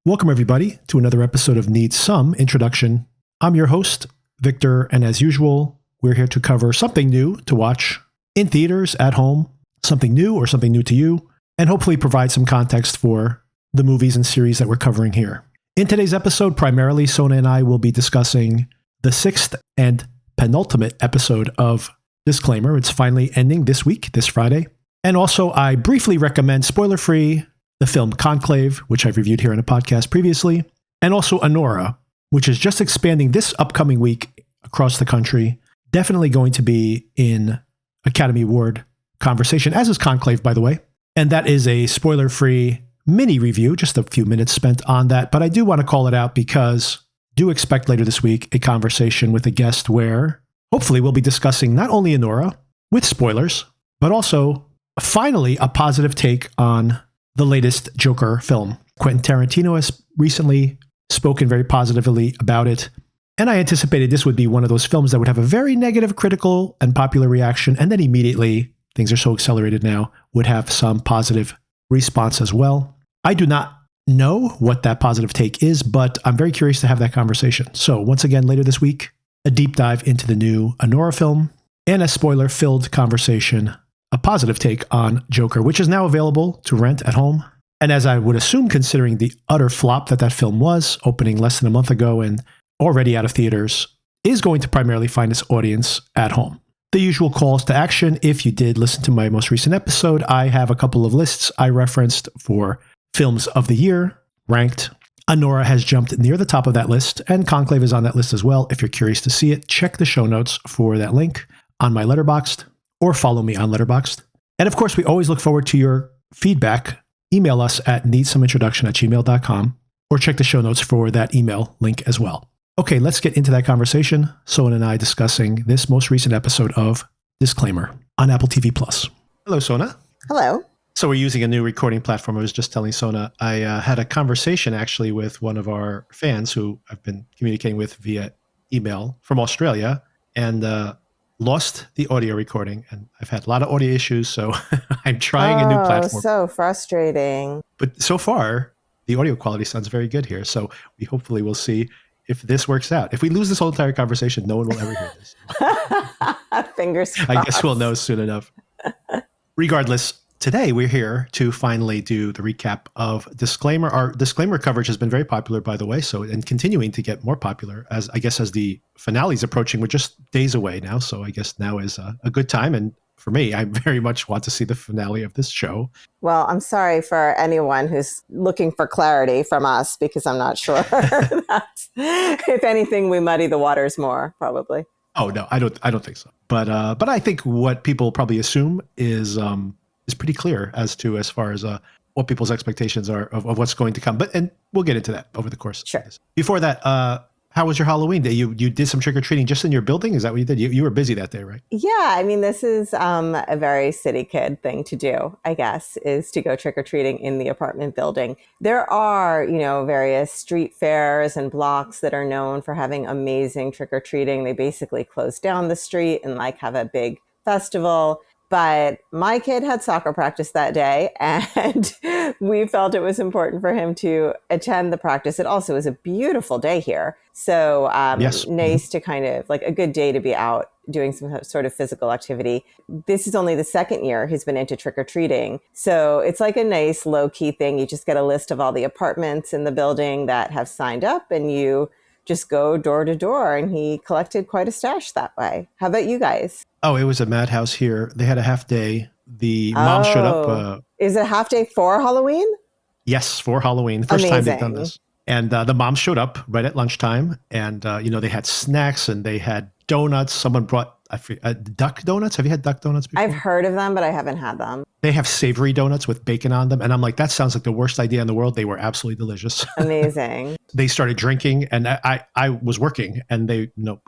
Welcome, everybody, to another episode of Need Some Introduction. I'm your host, Victor, and as usual, we're here to cover something new to watch in theaters, at home, something new or something new to you, and hopefully provide some context for the movies and series that we're covering here. In today's episode, primarily, Sona and I will be discussing the sixth and penultimate episode of Disclaimer. It's finally ending this week, this Friday. And also, I briefly recommend, spoiler-free, the film Conclave, which I've reviewed here in a podcast previously, and also Anora, which is just expanding this upcoming week across the country. Definitely going to be in Academy Award conversation, as is Conclave, by the way. And that is a spoiler-free mini review, just a few minutes spent on that. But I do want to call it out because do expect later this week a conversation with a guest where hopefully we'll be discussing not only Anora with spoilers, but also finally a positive take on the latest Joker film. Quentin Tarantino has recently spoken very positively about it, and I anticipated this would be one of those films that would have a very negative critical and popular reaction, and then immediately, things are so accelerated now, would have some positive response as well. I do not know what that positive take is, but I'm very curious to have that conversation. So once again, later this week, a deep dive into the new Anora film, and a spoiler-filled conversation, a positive take on Joker, which is now available to rent at home. And as I would assume, considering the utter flop that film was, opening less than a month ago and already out of theaters, is going to primarily find its audience at home. The usual calls to action. If you did listen to my most recent episode, I have a couple of lists I referenced for films of the year, ranked. Anora has jumped near the top of that list, and Conclave is on that list as well. If you're curious to see it, check the show notes for that link on my Letterboxd, or follow me on Letterboxd. And of course, we always look forward to your feedback. Email us at needssomeintroduction@gmail.com, or check the show notes for that email link as well. Okay, let's get into that conversation. Sona and I discussing this most recent episode of Disclaimer on Apple TV+. Hello, Sona. Hello. So we're using a new recording platform. I was just telling Sona, I had a conversation actually with one of our fans who I've been communicating with via email from Australia, and lost the audio recording. And I've had a lot of audio issues, so I'm trying a new platform. So frustrating. But so far, the audio quality sounds very good here. So we hopefully will see if this works out. If we lose this whole entire conversation, no one will ever hear this. Fingers crossed. I guess we'll know soon enough. Regardless, today we're here to finally do the recap of Disclaimer. Our Disclaimer coverage has been very popular, by the way, and continuing to get more popular as the finale is approaching. We're just days away now, so I guess now is a good time. And for me, I very much want to see the finale of this show. Well, I'm sorry for anyone who's looking for clarity from us, because I'm not sure that, if anything, we muddy the waters more, probably. Oh no, I don't think so. But I think what people probably assume is pretty clear as far as what people's expectations are of what's going to come. And we'll get into that over the course of this. Before that, how was your Halloween day? You did some trick-or-treating just in your building? Is that what you did? You were busy that day, right? Yeah, I mean, this is a very city kid thing to do, I guess, is to go trick-or-treating in the apartment building. There are, various street fairs and blocks that are known for having amazing trick-or-treating. They basically close down the street and have a big festival. But my kid had soccer practice that day, and we felt it was important for him to attend the practice. It also was a beautiful day here. So yes. Nice to kind of a good day to be out doing some sort of physical activity. This is only the second year he's been into trick-or-treating. So it's a nice low-key thing. You just get a list of all the apartments in the building that have signed up, and you just go door to door, and he collected quite a stash that way. How about you guys? Oh, it was a madhouse here. They had a half day. The mom showed up. Is it a half day for Halloween? Yes, for Halloween. First time they've done this. And the mom showed up right at lunchtime, and they had snacks and they had donuts. Someone brought duck donuts. Have you had duck donuts before? I've heard of them, but I haven't had them. They have savory donuts with bacon on them. And I'm like, that sounds like the worst idea in the world. They were absolutely delicious. Amazing. They started drinking, and I was working, and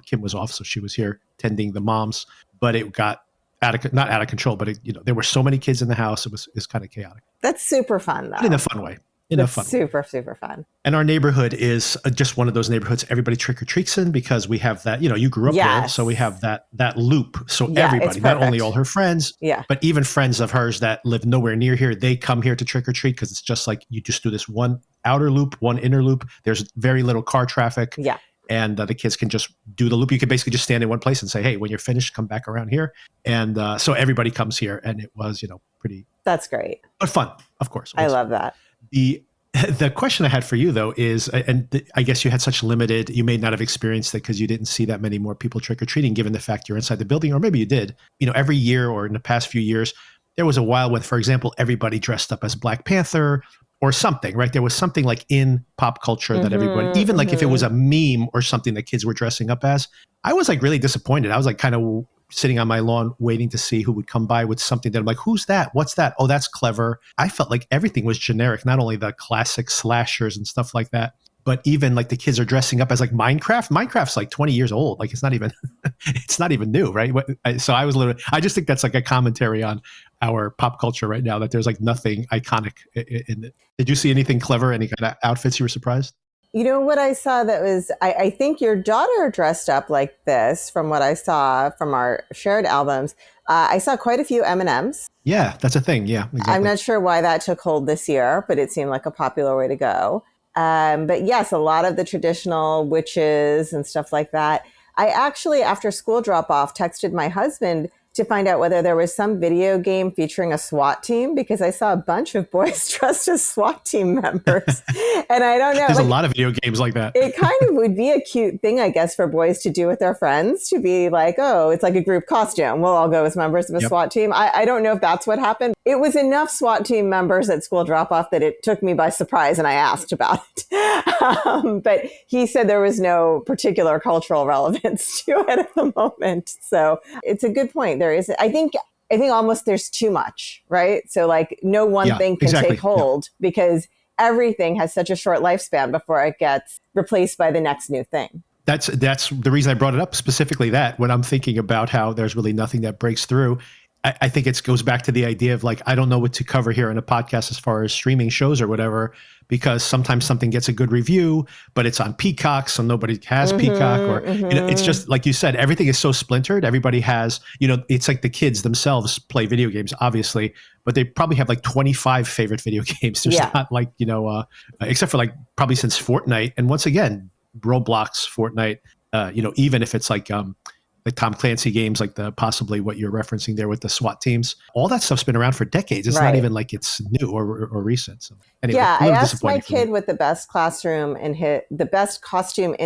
Kim was off, so she was here tending the moms. But it got not out of control, but there were so many kids in the house. It was kind of chaotic. That's super fun, though. But in a fun way. in a That's fun way. super, super fun. And our neighborhood is just one of those neighborhoods everybody trick-or-treats in, because we have that, you grew up here, so we have that loop. So everybody, not only all her friends, but even friends of hers that live nowhere near here, they come here to trick-or-treat, because it's just like you just do this one outer loop, one inner loop. There's very little car traffic. Yeah. And the kids can just do the loop. You can basically just stand in one place and say, hey, when you're finished, come back around here. And so everybody comes here, and it was, pretty. That's great. But fun, of course. I love that. The question I had for you, though, is, I guess you had such limited, you may not have experienced it because you didn't see that many more people trick-or-treating, given the fact you're inside the building, or maybe you did. Every year or in the past few years, there was a while when, for example, everybody dressed up as Black Panther or something, right? There was something like in pop culture that everybody, even like if it was a meme or something that kids were dressing up as, I was like really disappointed. I was like kind of sitting on my lawn waiting to see who would come by with something that I'm like, who's that? What's that? Oh, that's clever. I felt like everything was generic, not only the classic slashers and stuff like that, but even like the kids are dressing up as like Minecraft. Minecraft's like 20 years old. Like it's not even new, right? So I just think that's like a commentary on our pop culture right now, that there's like nothing iconic in it. Did you see anything clever? Any kind of outfits you were surprised? What I saw that was, I think your daughter dressed up like this from what I saw from our shared albums. I saw quite a few M&Ms. Yeah, that's a thing. Yeah, exactly. I'm not sure why that took hold this year, but it seemed like a popular way to go. But yes, a lot of the traditional witches and stuff like that. I actually, after school drop off, texted my husband to find out whether there was some video game featuring a SWAT team, because I saw a bunch of boys dressed as SWAT team members. And I don't know. There's a lot of video games like that. It kind of would be a cute thing, I guess, for boys to do with their friends, to be like, oh, it's like a group costume. We'll all go as members of a SWAT team. I don't know if that's what happened. It was enough SWAT team members at school drop off that it took me by surprise, and I asked about it. But he said there was no particular cultural relevance to it at the moment. So it's a good point. There is, I think almost there's too much, right? So like no one thing can take hold because everything has such a short lifespan before it gets replaced by the next new thing. That's the reason I brought it up, specifically that when I'm thinking about how there's really nothing that breaks through. I think it goes back to the idea of like, I don't know what to cover here in a podcast as far as streaming shows or whatever, because sometimes something gets a good review, but it's on Peacock, so nobody has Peacock, or it's just like you said, everything is so splintered. Everybody has, it's like the kids themselves play video games, obviously, but they probably have like 25 favorite video games. There's not like, except for like probably since Fortnite, and once again, Roblox, Fortnite, even if it's like the Tom Clancy games, like possibly what you're referencing there with the SWAT teams, all that stuff's been around for decades. It's not even like it's new or recent. So anyway, I asked my kid what the best costume in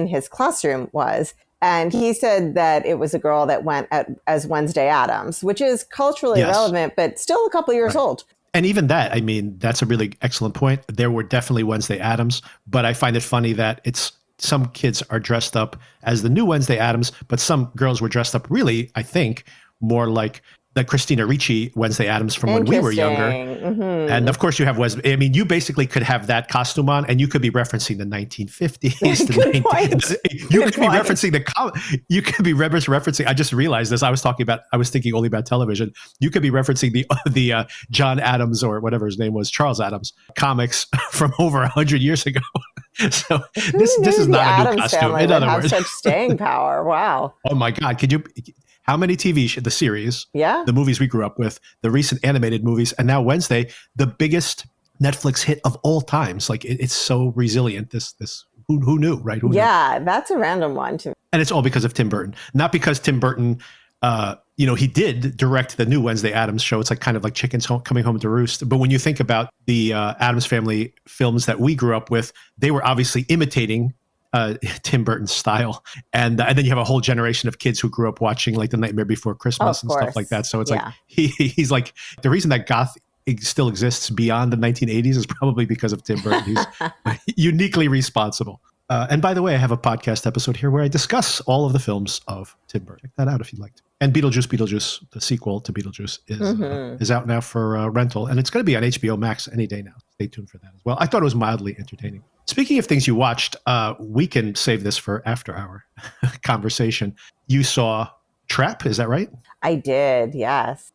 his classroom was, and he said that it was a girl that went as Wednesday Addams, which is culturally relevant, but still a couple years old. And even that, I mean, that's a really excellent point. There were definitely Wednesday Addams, but I find it funny that some kids are dressed up as the new Wednesday Addams, but some girls were dressed up really, I think, more like the Christina Ricci Wednesday Addams from when we were younger. And of course you have I mean, you basically could have that costume on and you could be referencing the 1950s. You could be referencing, I just realized this. I was thinking only about television. You could be referencing the John Adams, or whatever his name was, Charles Adams comics from over 100 years ago. So this is not a new costume. In other words, such staying power. Wow. Oh my God. How many TV shows, the series, the movies we grew up with, the recent animated movies, and now Wednesday, the biggest Netflix hit of all times. Like it's so resilient. This who knew, right? Who knew? That's a random one too. And it's all because of Tim Burton, not because Tim Burton, he did direct the new Wednesday Addams show. It's like kind of like chickens coming home to roost. But when you think about the Addams Family films that we grew up with, they were obviously imitating Tim Burton's style, and then you have a whole generation of kids who grew up watching like The Nightmare Before Christmas and stuff like that. So it's like he's like, the reason that goth still exists beyond the 1980s is probably because of Tim Burton. He's uniquely responsible. And by the way, I have a podcast episode here where I discuss all of the films of Tim Burton. Check that out if you'd like to. And Beetlejuice, the sequel to Beetlejuice, is out now for rental, and it's going to be on HBO Max any day now. Stay tuned for that as well. I thought it was mildly entertaining. Speaking of things you watched, we can save this for after our conversation. You saw Trap, is that right? I did, yes.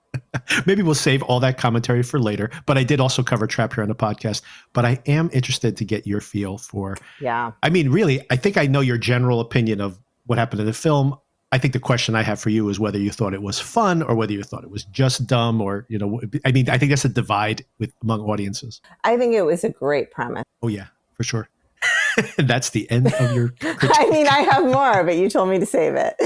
Maybe we'll save all that commentary for later. But I did also cover Trap here on the podcast. But I am interested to get your feel for. Yeah. I mean, really, I think I know your general opinion of what happened in the film. I think the question I have for you is whether you thought it was fun or whether you thought it was just dumb, or, you know, I mean, I think that's a divide among audiences. I think it was a great premise. Oh, yeah, for sure. That's the end of your critique. I mean, I have more, but you told me to save it.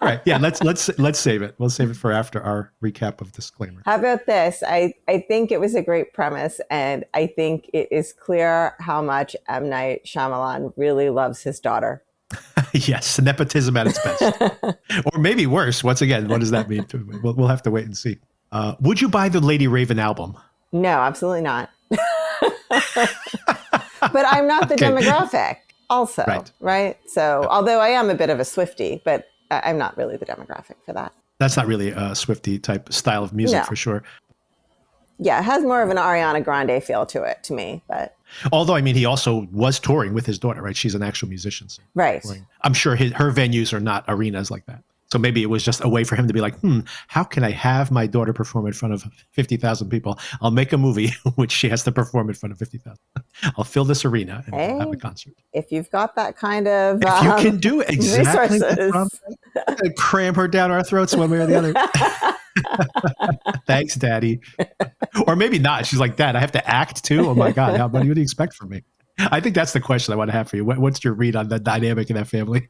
Right. Yeah, let's save it. We'll save it for after our recap of disclaimer. How about this? I think it was a great premise, and I think it is clear how much M. Night Shyamalan really loves his daughter. Yes, nepotism at its best. Or maybe worse. Once again, what does that mean? We'll have to wait and see. Would you buy the Lady Raven album? No, absolutely not. But I'm not the demographic also, right? So although I am a bit of a Swiftie, but I'm not really the demographic for that. That's not really a Swiftie type style of music for sure. Yeah, it has more of an Ariana Grande feel to it to me, but. Although, I mean, he also was touring with his daughter, right? She's an actual musician. So right. I'm sure her venues are not arenas like that. So maybe it was just a way for him to be like, how can I have my daughter perform in front of 50,000 people? I'll make a movie which she has to perform in front of 50,000. I'll fill this arena and have a concert. If you've got that kind of if you can do it, exactly. resources. Cram her down our throats one way or the other. Thanks, Daddy. Or maybe not. She's like, Dad, I have to act too? Oh my God, what do you expect from me? I think that's the question I want to have for you. What's your read on the dynamic in that family?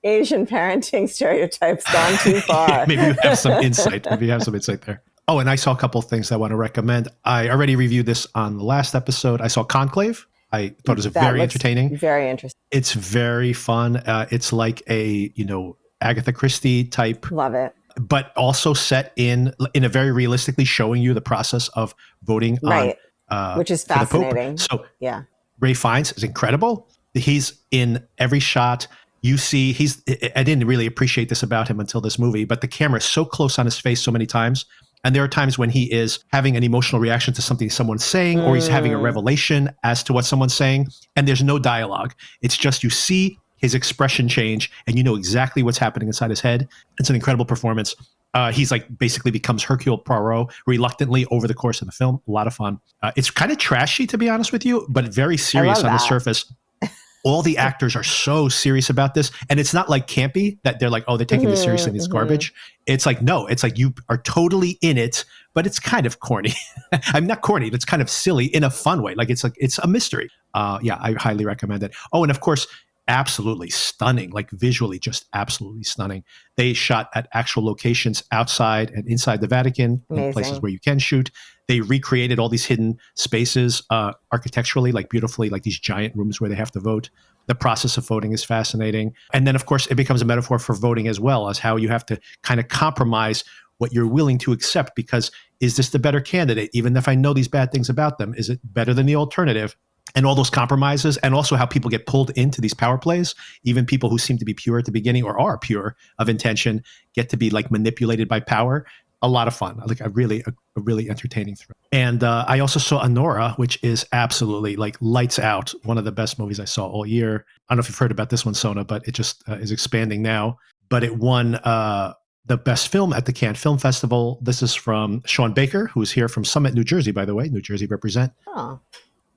Asian parenting stereotypes gone too far. Maybe you have some insight. There. Oh, and I saw a couple of things I want to recommend. I already reviewed this on the last episode. I saw Conclave. I thought it was very entertaining. Very interesting. It's very fun. It's like a, Agatha Christie type. Love it. But also set in a very realistically showing you the process of voting on, which is fascinating. So yeah, Ralph Fiennes is incredible. He's in every shot. You see, I didn't really appreciate this about him until this movie, but the camera is so close on his face so many times. And there are times when he is having an emotional reaction to something someone's saying, or he's having a revelation as to what someone's saying, and there's no dialogue. It's just you see his expression change, and you know exactly what's happening inside his head. It's an incredible performance. He's like basically becomes Hercule Poirot reluctantly over the course of the film. A lot of fun. It's kind of trashy, to be honest with you, but very serious on the surface. All the actors are so serious about this. And it's not like campy that they're like, oh, they're taking this seriously and it's garbage. It's like, no, it's like you are totally in it, but it's kind of corny. I'm not corny. It's kind of silly in a fun way. Like it's a mystery. Yeah, I highly recommend it. Oh, and of course, absolutely stunning, like visually just absolutely stunning. They shot at actual locations outside and inside the Vatican, in places where you can shoot. They recreated all these hidden spaces architecturally, like beautifully, like these giant rooms where they have to vote. The process of voting is fascinating. And then, of course, it becomes a metaphor for voting as well, as how you have to kind of compromise what you're willing to accept, because is this the better candidate? Even if I know these bad things about them, is it better than the alternative? And all those compromises, and also how people get pulled into these power plays. Even people who seem to be pure at the beginning or are pure of intention get to be like manipulated by power. A lot of fun, like a really entertaining thrill. And I also saw Anora, which is absolutely like lights out. One of the best movies I saw all year. I don't know if you've heard about this one, Sona, but it just is expanding now. But it won the best film at the Cannes Film Festival. This is from Sean Baker, who's here from Summit, New Jersey, by the way. New Jersey represent. Oh.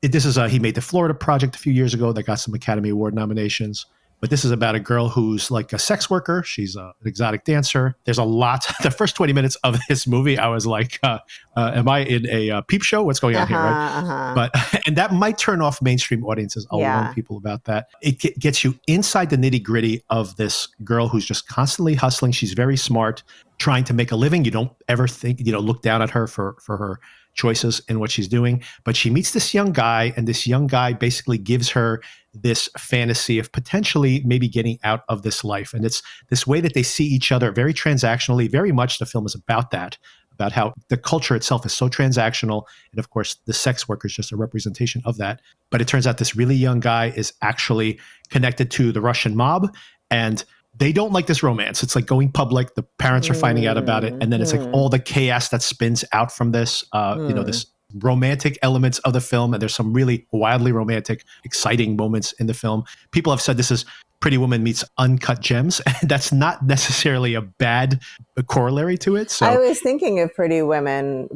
This is he made the Florida Project a few years ago that got some Academy Award nominations. But this is about a girl who's like a sex worker. She's an exotic dancer. There's a lot. The first 20 minutes of this movie, I was like, am I in a peep show? What's going on here? Right? But and that might turn off mainstream audiences. I'll warn people about that. It gets you inside the nitty gritty of this girl who's just constantly hustling. She's very smart, trying to make a living. You don't ever think, look down at her for her choices in what she's doing. But she meets this young guy, and this young guy basically gives her this fantasy of potentially maybe getting out of this life. And it's this way that they see each other very transactionally. Very much the film is about that, about how the culture itself is so transactional. And of course, the sex worker is just a representation of that. But it turns out this really young guy is actually connected to the Russian mob, and they don't like this romance. It's like going public. The parents are finding out about it. And then it's like all the chaos that spins out from this, this romantic elements of the film. And there's some really wildly romantic, exciting moments in the film. People have said this is Pretty Woman meets Uncut Gems. That's not necessarily a bad corollary to it. So I was thinking of Pretty Woman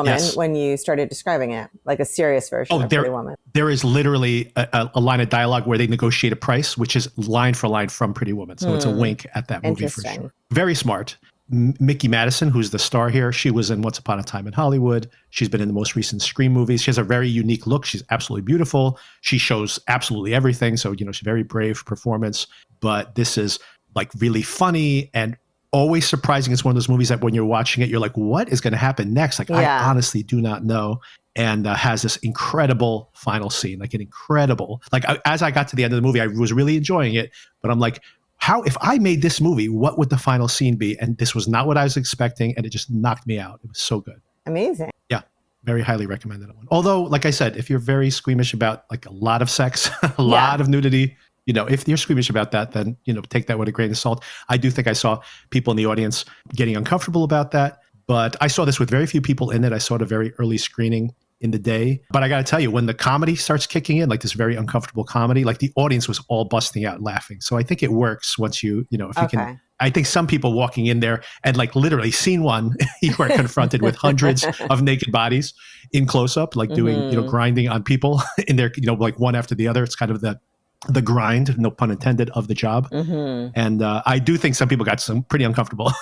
yes. when you started describing it, like a serious version of Pretty Woman. There is literally a line of dialogue where they negotiate a price, which is line for line from Pretty Woman. So it's a wink at that movie for sure. Very smart. Mickey Madison, who's the star here, she was in Once Upon a Time in Hollywood. She's been in the most recent Scream movies. She has a very unique look. She's absolutely beautiful. She shows absolutely everything. So, she's a very brave performance. But this is like really funny and always surprising. It's one of those movies that when you're watching it, you're like, what is going to happen next? Like, I honestly do not know. And has this incredible final scene, like an incredible, like as I got to the end of the movie, I was really enjoying it. But I'm like, if I made this movie, what would the final scene be? And this was not what I was expecting. And it just knocked me out. It was so good. Amazing. Yeah. Very highly recommended one. Although, like I said, if you're very squeamish about like a lot of sex, a lot of nudity, if you're squeamish about that, then, take that with a grain of salt. I do think I saw people in the audience getting uncomfortable about that. But I saw this with very few people in it. I saw it a very early screening in the day. But I got to tell you, when the comedy starts kicking in, like this very uncomfortable comedy, like the audience was all busting out laughing. So I think it works once if you can. I think some people walking in there and like literally scene one, you are confronted with hundreds of naked bodies in close up, like doing, grinding on people in there, like one after the other. It's kind of the grind, no pun intended, of the job. And I do think some people got pretty uncomfortable.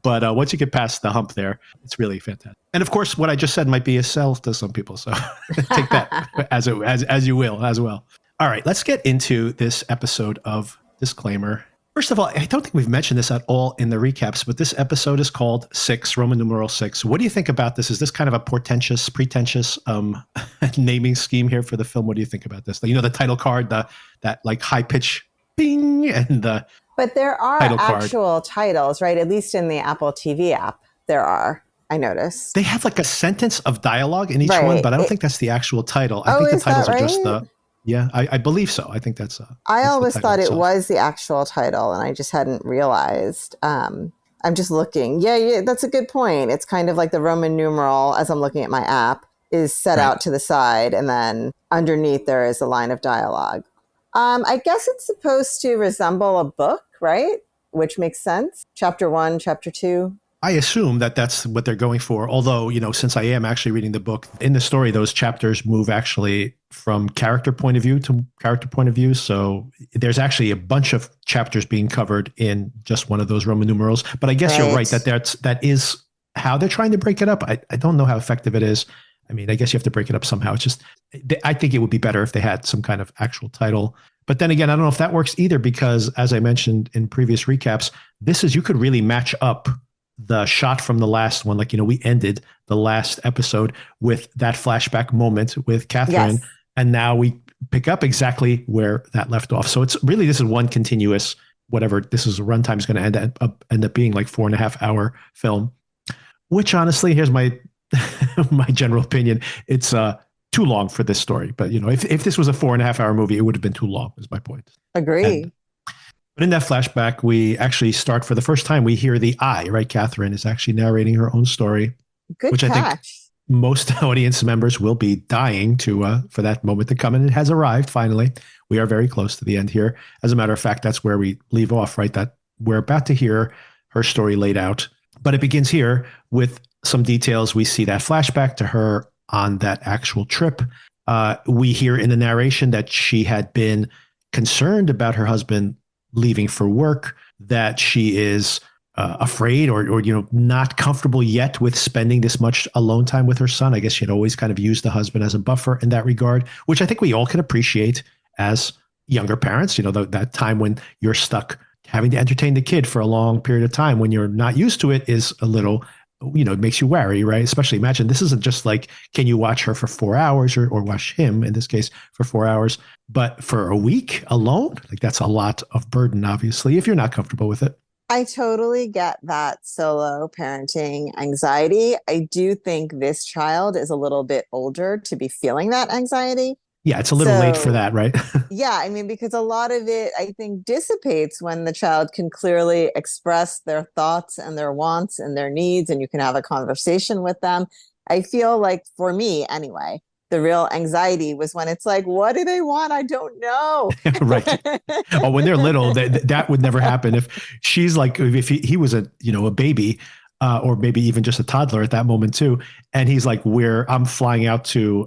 But once you get past the hump there, it's really fantastic. And of course, what I just said might be a sell to some people. So take that as you will as well. All right, let's get into this episode of Disclaimer. First of all, I don't think we've mentioned this at all in the recaps, but this episode is called 6, Roman numeral 6. What do you think about this? Is this kind of a pretentious naming scheme here for the film? What do you think about this? The title card, that like high pitch bing, and the But there are actual titles, right? At least in the Apple TV app, there are. I noticed. They have like a sentence of dialogue in each one, but I don't think that's the actual title. I think the titles are just the... Yeah, I believe so. I think that's... I always thought it was the actual title, and I just hadn't realized. I'm just looking. Yeah, that's a good point. It's kind of like the Roman numeral, as I'm looking at my app, is set out to the side, and then underneath there is a line of dialogue. I guess it's supposed to resemble a book, right? Which makes sense. Chapter 1, chapter 2. I assume that that's what they're going for. Although, since I am actually reading the book, in the story, those chapters move actually from character point of view to character point of view. So there's actually a bunch of chapters being covered in just one of those Roman numerals. But I guess you're right that is how they're trying to break it up. I don't know how effective it is. I mean, I guess you have to break it up somehow. It's just, I think it would be better if they had some kind of actual title. But then again, I don't know if that works either, because as I mentioned in previous recaps, you could really match up the shot from the last one. Like, we ended the last episode with that flashback moment with Catherine. Yes. And now we pick up exactly where that left off. So it's really, this is one continuous, whatever this is, runtime is going to end up being like 4.5 hour film, which honestly, here's my general opinion. It's too long for this story. But, if this was a 4.5 hour movie, it would have been too long, is my point. Agree. But in that flashback, we actually start, for the first time, we hear the right? Catherine is actually narrating her own story. Good which catch. I think most audience members will be dying for that moment to come. And it has arrived, finally. We are very close to the end here. As a matter of fact, that's where we leave off, right? That we're about to hear her story laid out. But it begins here with some details. We see that flashback to her on that actual trip. We hear in the narration that she had been concerned about her husband leaving for work, that she is afraid or not comfortable yet with spending this much alone time with her son. I guess she had always kind of used the husband as a buffer in that regard, which I think we all can appreciate as younger parents. That time when you're stuck having to entertain the kid for a long period of time when you're not used to it is a little, it makes you wary, right? Especially imagine this isn't just like, can you watch her for 4 hours or watch him in this case for 4 hours, but for a week alone? Like, that's a lot of burden, obviously, if you're not comfortable with it. I totally get that solo parenting anxiety. I do think this child is a little bit older to be feeling that anxiety. Yeah, it's a little late for that, right? Yeah, I mean, because a lot of it, I think, dissipates when the child can clearly express their thoughts and their wants and their needs, and you can have a conversation with them. I feel like, for me anyway, The real anxiety was when it's like, what do they want? I don't know. Right. Oh, when they're little, that would never happen. If she's like, if he was a baby, or maybe even just a toddler at that moment too, and he's like, I'm flying out to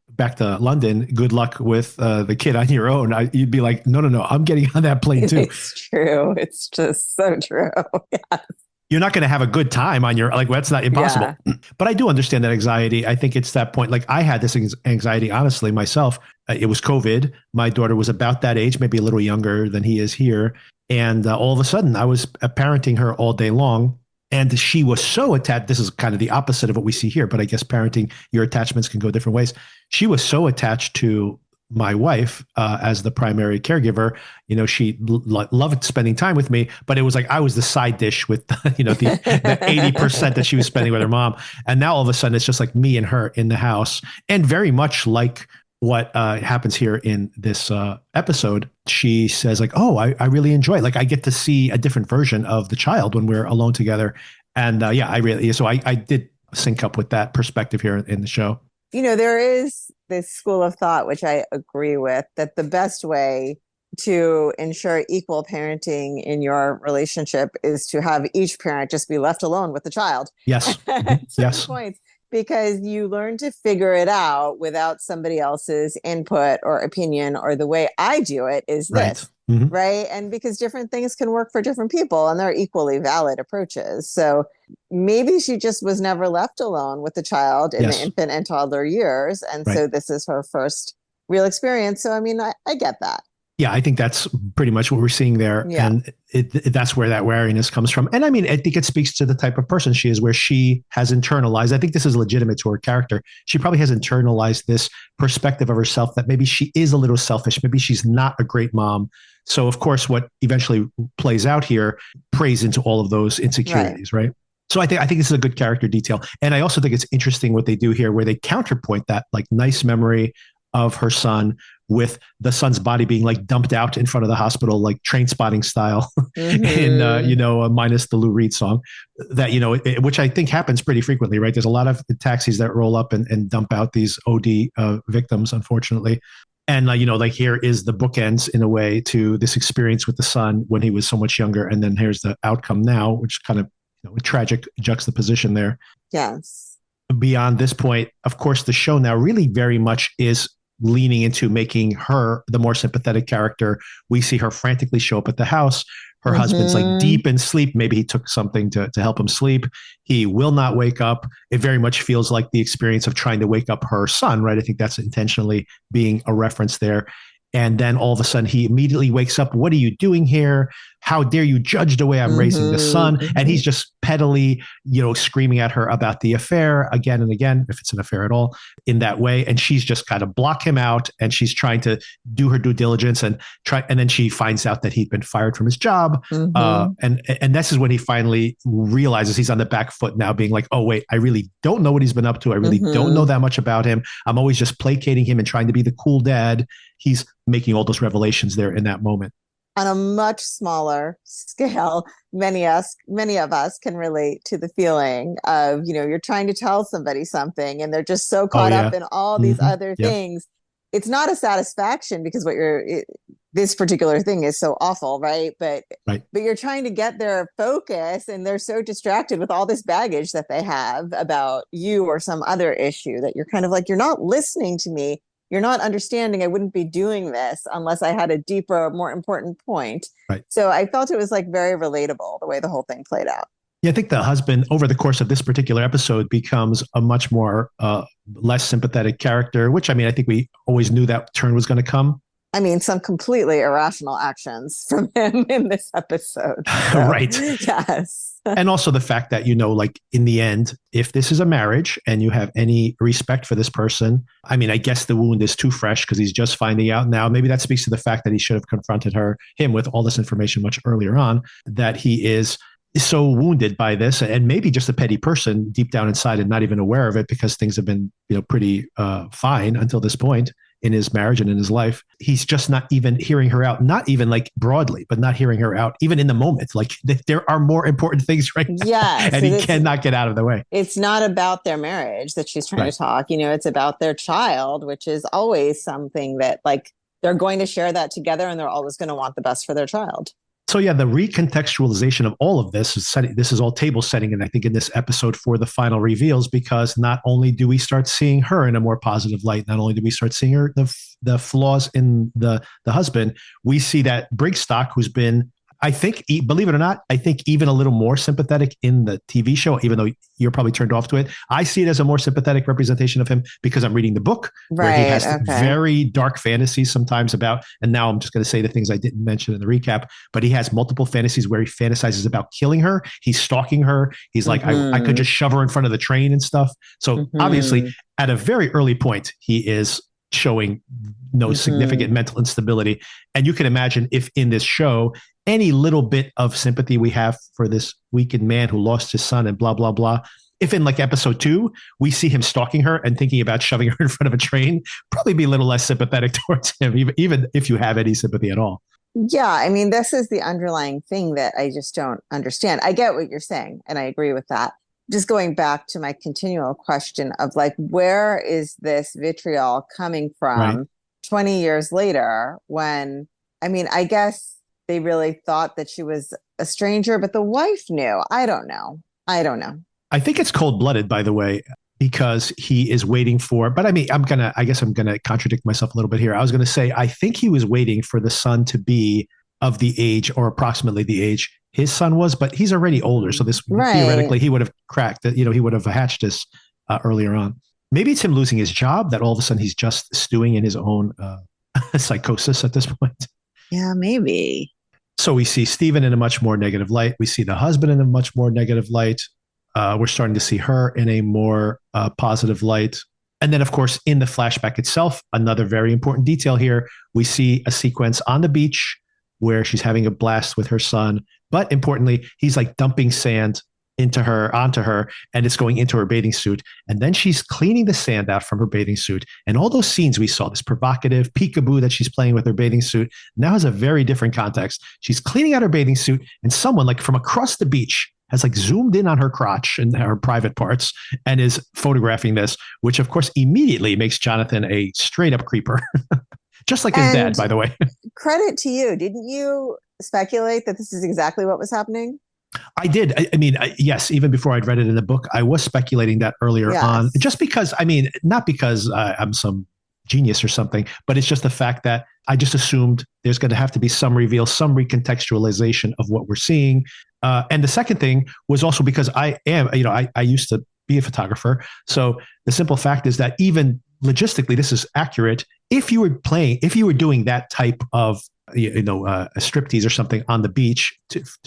back to London. Good luck with the kid on your own. You'd be like, no, I'm getting on that plane too. It's true. It's just so true. Yeah. You're not going to have a good time on your, like, well, that's not impossible. Yeah. But I do understand that anxiety. I think it's that point. Like, I had this anxiety, honestly, myself. It was COVID. My daughter was about that age, maybe a little younger than he is here. And all of a sudden, I was parenting her all day long. And she was so attached. This is kind of the opposite of what we see here, but I guess parenting, your attachments can go different ways. She was so attached to my wife as the primary caregiver. She loved spending time with me, but it was like I was the side dish with the 80% that she was spending with her mom. And now all of a sudden it's just like me and her in the house, and very much like what happens here in this episode. She says like, oh, I really enjoy it. Like I get to see a different version of the child when we're alone together. And I did sync up with that perspective here in the show. There is this school of thought, which I agree with, that the best way to ensure equal parenting in your relationship is to have each parent just be left alone with the child. Yes. At certain Yes. points, because you learn to figure it out without somebody else's input or opinion, or the way I do it is this. Right. Right. And because different things can work for different people and they're equally valid approaches. So maybe she just was never left alone with the child in the infant and toddler years. And so this is her first real experience. So, I mean, I get that. Yeah, I think that's pretty much what we're seeing there. Yeah. And that's where that wariness comes from. And I mean, I think it speaks to the type of person she is, where she has internalized. I think this is legitimate to her character. She probably has internalized this perspective of herself that maybe she is a little selfish. Maybe she's not a great mom. So, of course, what eventually plays out here plays into all of those insecurities, right? So I think this is a good character detail. And I also think it's interesting what they do here, where they counterpoint that like nice memory of her son with the son's body being like dumped out in front of the hospital, like Train Spotting style, in minus the Lou Reed song, that which I think happens pretty frequently, right? There's a lot of taxis that roll up and dump out these OD victims, unfortunately. And like here is the bookends in a way to this experience with the son when he was so much younger, and then here's the outcome now, which kind of a tragic juxtaposition there. Yes. Beyond this point, of course, the show now really very much is leaning into making her the more sympathetic character. We see her frantically show up at the house. Her husband's like deep in sleep. Maybe he took something to help him sleep. He will not wake up. It very much feels like the experience of trying to wake up her son, right? I think that's intentionally being a reference there. And then all of a sudden he immediately wakes up. What are you doing here? How dare you judge the way I'm raising the son? And he's just pettily, screaming at her about the affair again and again, if it's an affair at all, in that way. And she's just kind of block him out, and she's trying to do her due diligence and then she finds out that he'd been fired from his job. And this is when he finally realizes he's on the back foot now, being like, oh wait, I really don't know what he's been up to. I really don't know that much about him. I'm always just placating him and trying to be the cool dad. He's making all those revelations there in that moment. On a much smaller scale, many of us can relate to the feeling of, you're trying to tell somebody something and they're just so caught up in all these other things. It's not a satisfaction because this particular thing is so awful, right? But you're trying to get their focus, and they're so distracted with all this baggage that they have about you or some other issue that you're kind of like, you're not listening to me. You're not understanding. I wouldn't be doing this unless I had a deeper, more important point. Right. So I felt it was like very relatable the way the whole thing played out. Yeah, I think the husband over the course of this particular episode becomes a much more less sympathetic character, which I mean, I think we always knew that turn was going to come. I mean, some completely irrational actions from him in this episode. So, right. Yes. And also the fact that, like in the end, if this is a marriage and you have any respect for this person, I mean, I guess the wound is too fresh because he's just finding out now. Maybe that speaks to the fact that he should have confronted him with all this information much earlier on, that he is so wounded by this, and maybe just a petty person deep down inside and not even aware of it because things have been, pretty fine until this point. in his marriage and in his life. He's just not even hearing her out, not even like broadly, but not hearing her out, even in the moment. Like there are more important things right now, Yes, and he cannot get out of the way. It's not about their marriage that she's trying to talk. It's about their child, which is always something that like they're going to share that together, and they're always going to want the best for their child. So yeah, the recontextualization of all of this is setting. This is all table setting, and I think in this episode for the final reveals, because not only do we start seeing her in a more positive light, not only do we start seeing her the flaws in the husband, we see that Brigstock, who's been, I think, believe it or not, I think even a little more sympathetic in the TV show, even though you're probably turned off to it. I see it as a more sympathetic representation of him because I'm reading the book where he has very dark fantasies sometimes about, and now I'm just going to say the things I didn't mention in the recap, but he has multiple fantasies where he fantasizes about killing her. He's stalking her. He's like, I could just shove her in front of the train and stuff. So obviously at a very early point, he is showing no significant mental instability. And you can imagine if in this show, any little bit of sympathy we have for this weakened man who lost his son and blah, blah, blah. If in like episode 2, we see him stalking her and thinking about shoving her in front of a train, probably be a little less sympathetic towards him, even if you have any sympathy at all. Yeah, I mean, this is the underlying thing that I just don't understand. I get what you're saying, and I agree with that. Just going back to my continual question of like, where is this vitriol coming from 20 years later when, I mean, I guess they really thought that she was a stranger, but the wife knew. I don't know. I think it's cold-blooded, by the way, because he is waiting for, but I mean, I guess I'm going to contradict myself a little bit here. I was going to say, I think he was waiting for the son to be of the age or approximately the age his son was, but he's already older. So this theoretically, he would have cracked it. He would have hatched this earlier on. Maybe it's him losing his job that all of a sudden he's just stewing in his own psychosis at this point. Yeah, maybe. So we see Stephen in a much more negative light. We see the husband in a much more negative light. We're starting to see her in a more positive light. And then, of course, in the flashback itself, another very important detail here, we see a sequence on the beach where she's having a blast with her son. But importantly, he's like dumping sand onto her, and it's going into her bathing suit. And then she's cleaning the sand out from her bathing suit. And all those scenes we saw, this provocative peekaboo that she's playing with her bathing suit, now has a very different context. She's cleaning out her bathing suit, and someone like from across the beach has like zoomed in on her crotch and her private parts and is photographing this, which of course immediately makes Jonathan a straight up creeper. Just like his dad, by the way. Credit to you. Didn't you speculate that this is exactly what was happening? I did. I mean, yes, even before I'd read it in the book, I was speculating that earlier on, just because, I mean, not because I'm some genius or something, but it's just the fact that I just assumed there's going to have to be some reveal, some recontextualization of what we're seeing. And the second thing was also because I used to be a photographer. So the simple fact is that even logistically, this is accurate. If you were doing that type of a striptease or something on the beach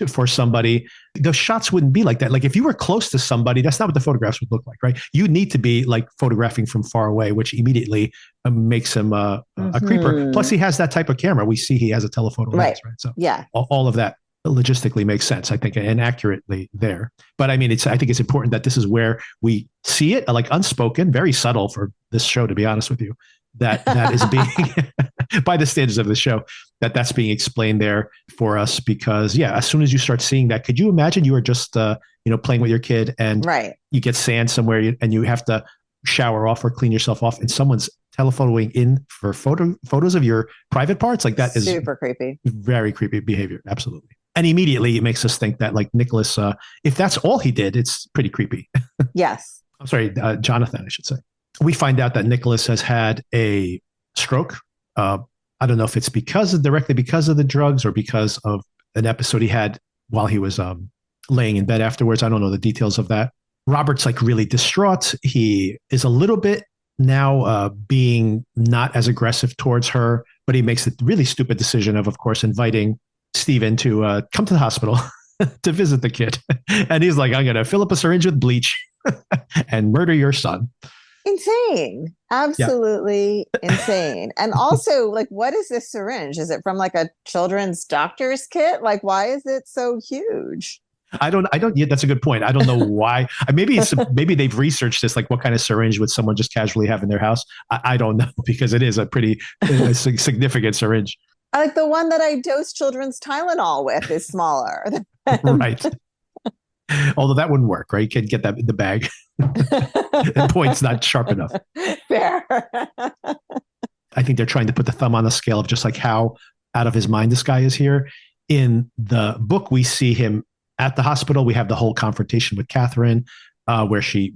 for somebody, the shots wouldn't be like that. Like if you were close to somebody, that's not what the photographs would look like, right? You need to be like photographing from far away, which immediately makes him a creeper. Plus he has that type of camera. We see he has a telephoto lens, right? So yeah, all of that logistically makes sense, I think, and accurately there. But I mean, I think it's important that this is where we see it, like unspoken, very subtle for this show, to be honest with you, that is being by the standards of the show, that's being explained there for us. Because as soon as you start seeing that, could you imagine you are just playing with your kid and you get sand somewhere and you have to shower off or clean yourself off, and someone's telephotoing in for photos of your private parts? Like that is super creepy, very creepy behavior. Absolutely. And immediately it makes us think that like Nicholas, if that's all he did, it's pretty creepy. Yes. I'm sorry, Jonathan, I should say. We find out that Nicholas has had a stroke. I don't know if it's directly because of the drugs or because of an episode he had while he was laying in bed afterwards. I don't know the details of that. Robert's like really distraught. He is a little bit now being not as aggressive towards her, but he makes the really stupid decision of course, inviting Stephen to come to the hospital to visit the kid. And he's like, I'm going to fill up a syringe with bleach and murder your son. Insane. Absolutely insane. And also, like, what is this syringe? Is it from like a children's doctor's kit? Like, why is it so huge? Yeah, that's a good point. I don't know why. Maybe they've researched this, like what kind of syringe would someone just casually have in their house? I don't know because it is a significant syringe. Like the one that I dose children's Tylenol with is smaller. Right. Although that wouldn't work, right? You can't get that in the bag. The point's not sharp enough. Fair. I think they're trying to put the thumb on the scale of just like how out of his mind this guy is here. In the book, we see him at the hospital. We have the whole confrontation with Catherine, where she,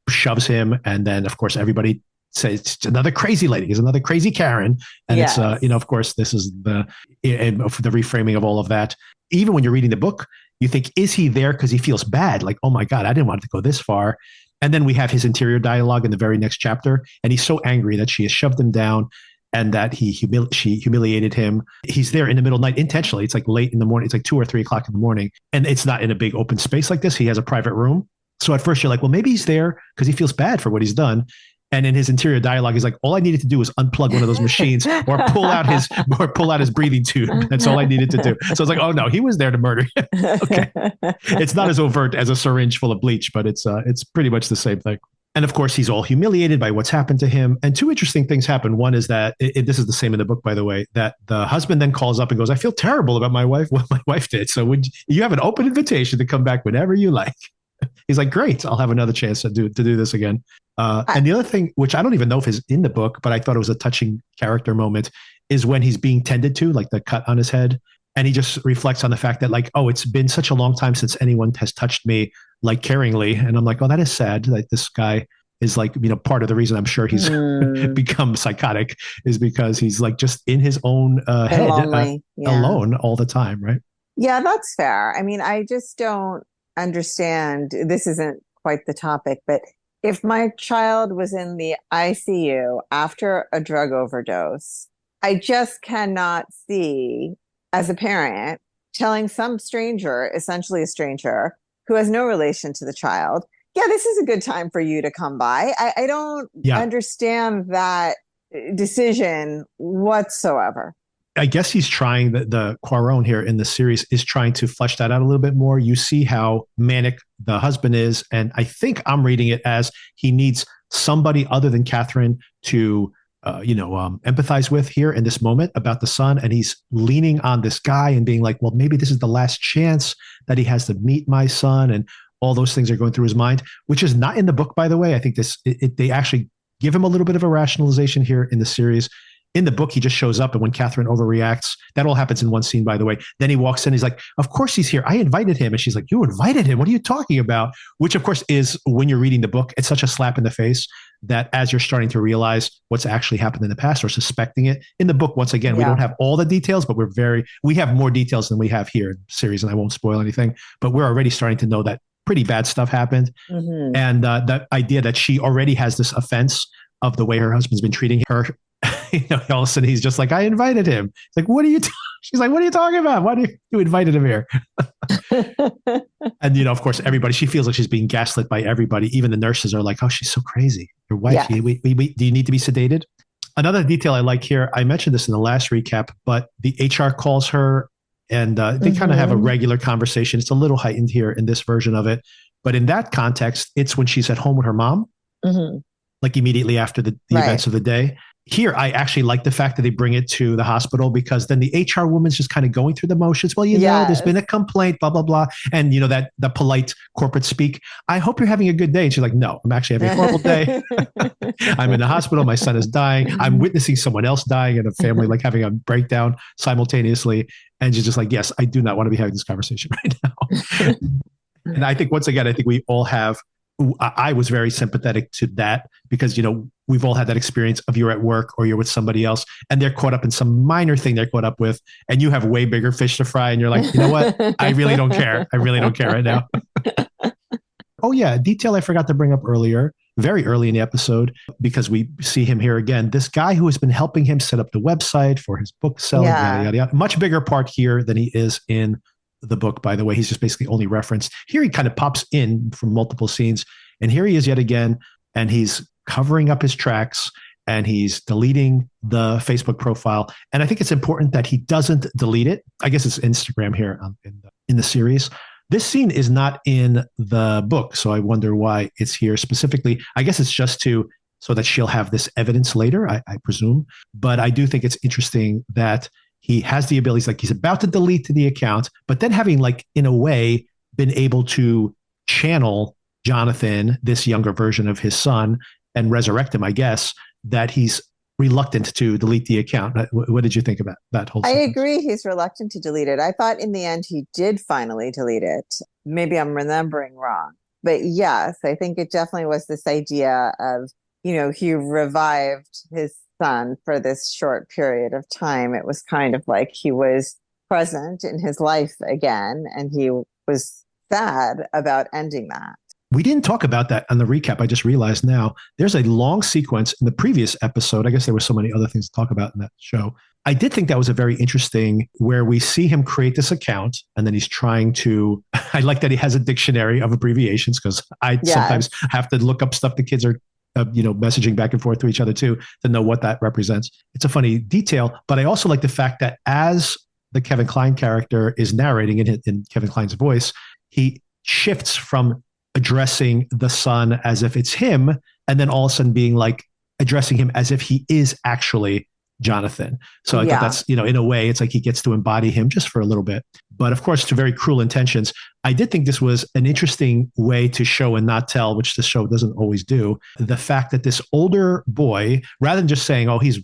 shoves him. And then, of course, everybody says it's another crazy lady, is another crazy Karen. And yes. It's, of course, this is the reframing of all of that. Even when you're reading the book, you think, is he there because he feels bad? Like, oh my God, I didn't want it to go this far. And then we have his interior dialogue in the very next chapter. And he's so angry that she has shoved him down and that she humiliated him. He's there in the middle of the night intentionally. It's like late in the morning. It's like 2 or 3 o'clock in the morning. And it's not in a big open space like this. He has a private room. So at first you're like, well, maybe he's there because he feels bad for what he's done. And in his interior dialogue, he's like, all I needed to do was unplug one of those machines or pull out his breathing tube. That's all I needed to do. So it's like, oh no, he was there to murder him. Okay. It's not as overt as a syringe full of bleach, but it's pretty much the same thing. And of course, he's all humiliated by what's happened to him. And 2 interesting things happen. One is that this is the same in the book, by the way, that the husband then calls up and goes, I feel terrible about my wife, what my wife did. So you have an open invitation to come back whenever you like. He's like, great, I'll have another chance to do this again. And the other thing, which I don't even know if is in the book, but I thought it was a touching character moment, is when he's being tended to, like the cut on his head. And he just reflects on the fact that like, oh, it's been such a long time since anyone has touched me like caringly. And I'm like, oh, that is sad. Like this guy is like, part of the reason I'm sure he's become psychotic is because he's like just in his own head, alone all the time. Right. Yeah, that's fair. I mean, I just don't understand. This isn't quite the topic, but if my child was in the ICU after a drug overdose, I just cannot see as a parent telling some stranger, essentially a stranger who has no relation to the child, yeah, this is a good time for you to come by. I don't understand that decision whatsoever. I guess he's trying, the Quaron here in the series is trying to flesh that out a little bit more. You see how manic the husband is. And I think I'm reading it as he needs somebody other than Catherine to, empathize with here in this moment about the son. And he's leaning on this guy and being like, well, maybe this is the last chance that he has to meet my son. And all those things are going through his mind, which is not in the book, by the way. I think they actually give him a little bit of a rationalization here in the series. In the book, he just shows up, and when Catherine overreacts, that all happens in one scene, by the way. Then he walks in, he's like, of course he's here. I invited him. And she's like, you invited him? What are you talking about? Which, of course, is when you're reading the book, it's such a slap in the face that as you're starting to realize what's actually happened in the past or suspecting it. In the book, once again, we don't have all the details, but we have more details than we have here in the series, and I won't spoil anything, but we're already starting to know that pretty bad stuff happened. Mm-hmm. And that idea that she already has this offense of the way her husband's been treating her. All of a sudden he's just like, I invited him. It's like, what are you? She's like, what are you talking about? Why do you invited him here? And of course, everybody. She feels like she's being gaslit by everybody. Even the nurses are like, oh, she's so crazy. Your wife. Yeah. Do you need to be sedated? Another detail I like here. I mentioned this in the last recap, but the HR calls her, and they kind of have a regular conversation. It's a little heightened here in this version of it, but in that context, it's when she's at home with her mom, like immediately after the events of the day. Here, I actually like the fact that they bring it to the hospital, because then the HR woman's just kind of going through the motions. Well, there's been a complaint, blah, blah, blah. And, that the polite corporate speak, I hope you're having a good day. And she's like, no, I'm actually having a horrible day. I'm in the hospital. My son is dying. I'm witnessing someone else dying in a family, like having a breakdown simultaneously. And she's just like, yes, I do not want to be having this conversation right now. And I think, once again, we all have, I was very sympathetic to that because, we've all had that experience of you're at work or you're with somebody else and they're caught up in some minor thing they're caught up with, and you have way bigger fish to fry. And you're like, you know what? I really don't care. I really don't care right now. Oh yeah. A detail I forgot to bring up earlier, very early in the episode, because we see him here again. This guy who has been helping him set up the website for his book selling, yada, yada, yada. Much bigger part here than he is in the book, by the way. He's just basically only referenced. Here he kind of pops in from multiple scenes. And here he is yet again, and he's covering up his tracks, and he's deleting the Facebook profile. And I think it's important that he doesn't delete it. I guess it's Instagram here in the series. This scene is not in the book, so I wonder why it's here specifically. I guess it's just so that she'll have this evidence later, I presume. But I do think it's interesting that he has the abilities, like he's about to delete the account, but then having, like, in a way, been able to channel Jonathan, this younger version of his son, and resurrect him, I guess, that he's reluctant to delete the account. What did you think about that whole sequence? I agree he's reluctant to delete it. I thought in the end he did finally delete it. Maybe I'm remembering wrong. But yes, I think it definitely was this idea of, he revived his son for this short period of time. It was kind of like he was present in his life again, and he was sad about ending that. We didn't talk about that on the recap. I just realized now there's a long sequence in the previous episode. I guess there were so many other things to talk about in that show. I did think that was a very interesting, where we see him create this account and then he's trying to, I like that he has a dictionary of abbreviations, because I sometimes have to look up stuff the kids are, messaging back and forth to each other too, to know what that represents. It's a funny detail, but I also like the fact that as the Kevin Kline character is narrating in Kevin Kline's voice, he shifts from addressing the son as if it's him, and then all of a sudden being like addressing him as if he is actually Jonathan. So I thought that's, in a way, it's like he gets to embody him just for a little bit. But of course, to very cruel intentions. I did think this was an interesting way to show and not tell, which the show doesn't always do. The fact that this older boy, rather than just saying, oh, he's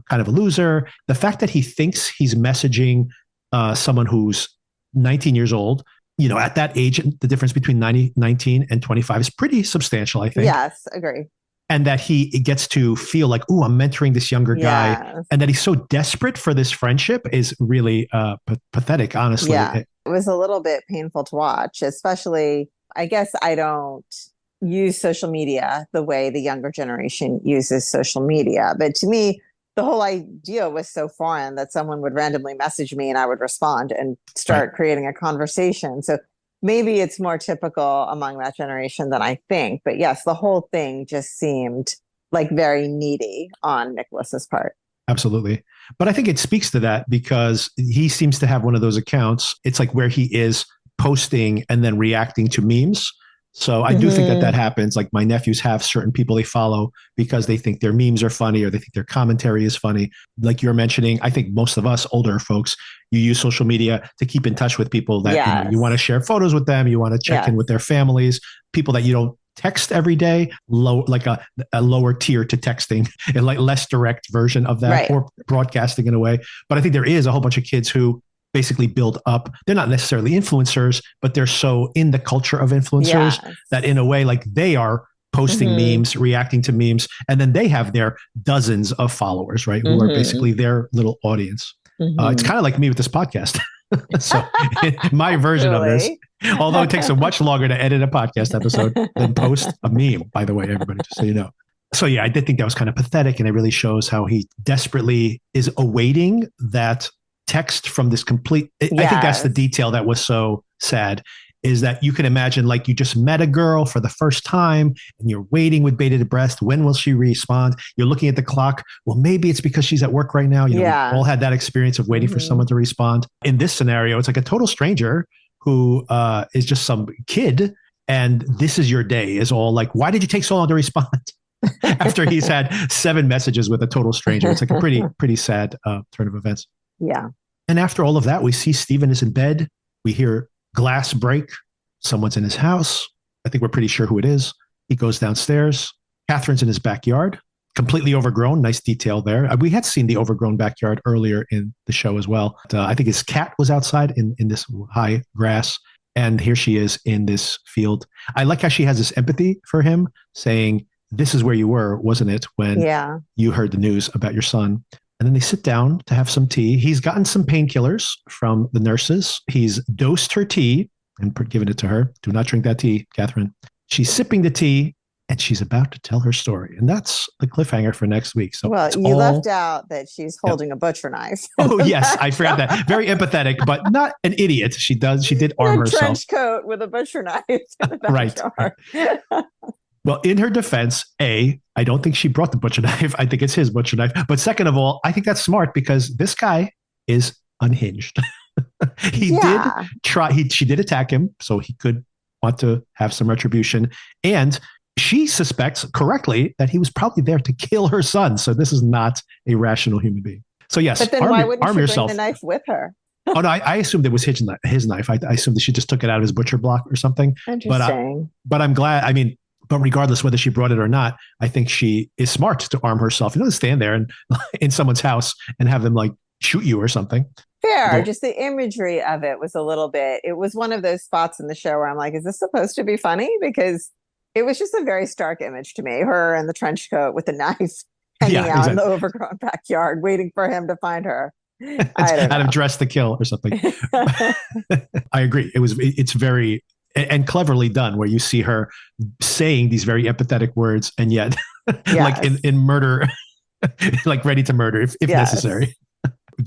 kind of a loser, the fact that he thinks he's messaging someone who's 19 years old, at that age, the difference between 19 and 25 is pretty substantial, I think. Yes, agree. And that he gets to feel like, oh, I'm mentoring this younger guy. And that he's so desperate for this friendship is really pathetic, honestly. Yeah, it was a little bit painful to watch, especially, I guess I don't use social media the way the younger generation uses social media. But to me, the whole idea was so foreign that someone would randomly message me and I would respond and start creating a conversation. So maybe it's more typical among that generation than I think. But yes, the whole thing just seemed like very needy on Nicholas's part. Absolutely. But I think it speaks to that because he seems to have one of those accounts. It's like where he is posting and then reacting to memes. So I do think that happens. Like my nephews have certain people they follow because they think their memes are funny or they think their commentary is funny. Like you're mentioning, I think most of us older folks, you use social media to keep in touch with people that you want to share photos with them. You want to check in with their families, people that you don't text every day, like a lower tier to texting, and like less direct version of that, or broadcasting in a way. But I think there is a whole bunch of kids who basically build up. They're not necessarily influencers, but they're so in the culture of influencers that in a way, like they are posting memes, reacting to memes, and then they have their dozens of followers, right? Who are basically their little audience. It's kind of like me with this podcast. So my version of this, although it takes so much longer to edit a podcast episode than post a meme, by the way, everybody, just so you know. So yeah, I did think that was kind of pathetic, and it really shows how he desperately is awaiting that text from this complete, I think that's the detail that was so sad, is that you can imagine like you just met a girl for the first time and you're waiting with bated breath. When will she respond? You're looking at the clock. Well, maybe it's because she's at work right now. You know, we all had that experience of waiting for someone to respond. In this scenario, it's like a total stranger who is just some kid. And this is your day, is all like, why did you take so long to respond? After he's had 7 messages with a total stranger. It's like a pretty sad turn of events. Yeah. And after all of that, we see Stephen is in bed. We hear glass break. Someone's in his house. I think we're pretty sure who it is. He goes downstairs. Catherine's in his backyard, completely overgrown. Nice detail there. We had seen the overgrown backyard earlier in the show as well. I think his cat was outside in this high grass. And here she is in this field. I like how she has this empathy for him, saying, this is where you were, wasn't it, when you heard the news about your son? And then they sit down to have some tea. He's gotten some painkillers from the nurses. He's dosed her tea and given it to her. Do not drink that tea, Catherine. She's sipping the tea and she's about to tell her story. And that's the cliffhanger for next week. So well, you left out that she's holding a butcher knife. Oh, yes. I forgot that. Very empathetic, but not an idiot. She did arm herself. Trench coat with a butcher knife. Right. Well, in her defense, I don't think she brought the butcher knife. I think it's his butcher knife. But second of all, I think that's smart because this guy is unhinged. He did Yeah. try. She did attack him, so he could want to have some retribution. And she suspects correctly that he was probably there to kill her son. So this is not a rational human being. So yes, But then why wouldn't arm she bring the yourself. knife with her? Oh no, I assumed it was his knife. I assumed that she just took it out of his butcher block or something. Interesting. But I'm glad. I mean, but regardless whether she brought it or not, I think she is smart to arm herself. You don't stand there and in someone's house and have them like shoot you or something. Fair. Just the imagery of it was a little bit. It was one of those spots in the show where I'm like, is this supposed to be funny? Because it was just a very stark image to me. Her in the trench coat with the knife hanging out in the overgrown backyard, waiting for him to find her. I don't know. Out of dress to kill or something. I agree. It's very and cleverly done where you see her saying these very empathetic words and yet like in murder, like ready to murder if necessary.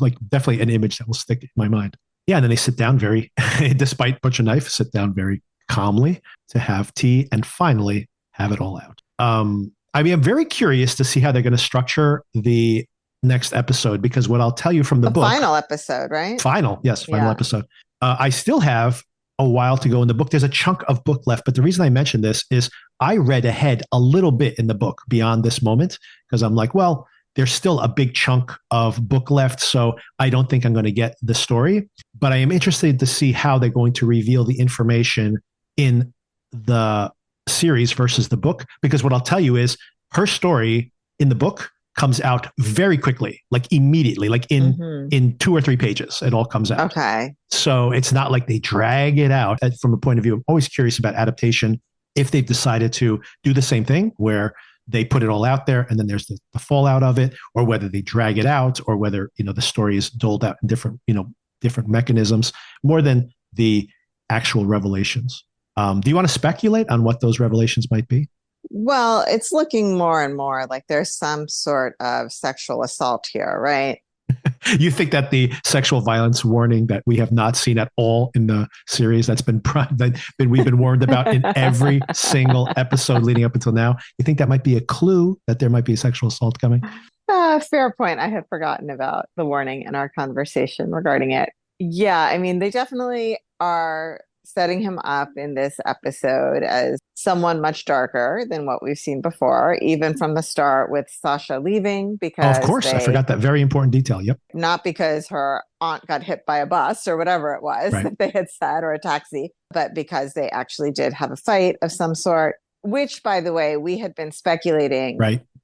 Like definitely an image that will stick in my mind. Yeah. And then they sit down very, despite butcher knife, sit down very calmly to have tea and finally have it all out. I mean, I'm very curious to see how they're going to structure the next episode, because what I'll tell you from the book, final episode, right? Final episode. I still have a while to go in the book. There's a chunk of book left, but the reason I mention this is I read ahead a little bit in the book beyond this moment because I'm like, well, there's still a big chunk of book left, so I don't think I'm going to get the story, but I am interested to see how they're going to reveal the information in the series versus the book, because what I'll tell you is her story in the book comes out very quickly, like immediately, like in 2 or 3 pages, it all comes out. Okay. So it's not like they drag it out. From a point of view, I'm always curious about adaptation. If they've decided to do the same thing where they put it all out there and then there's the fallout of it, or whether they drag it out, or whether, the story is doled out in different mechanisms more than the actual revelations. Do you want to speculate on what those revelations might be? Well, it's looking more and more like there's some sort of sexual assault here, right? You think that the sexual violence warning that we have not seen at all in the series we've been warned about in every single episode leading up until now, you think that might be a clue that there might be a sexual assault coming? Fair point. I had forgotten about the warning in our conversation regarding it. Yeah, I mean, they definitely are setting him up in this episode as someone much darker than what we've seen before, even from the start with Sasha leaving because of course, I forgot that very important detail. Yep. Not because her aunt got hit by a bus or whatever it was that they had said, or a taxi, but because they actually did have a fight of some sort, which, by the way, we had been speculating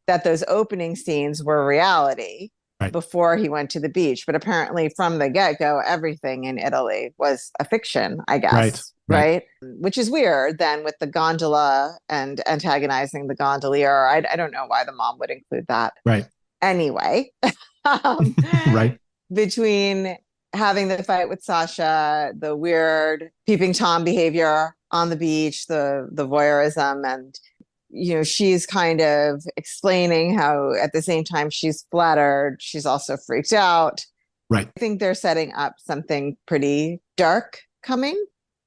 that those opening scenes were reality. Before he went to the beach. But apparently from the get-go, everything in Italy was a fiction, I guess. Right? Which is weird then with the gondola and antagonizing the gondolier. I don't know why the mom would include that. Right. Anyway. Between having the fight with Sasha, the weird peeping Tom behavior on the beach, the voyeurism, and she's kind of explaining how at the same time she's flattered, she's also freaked out. Right. I think they're setting up something pretty dark coming,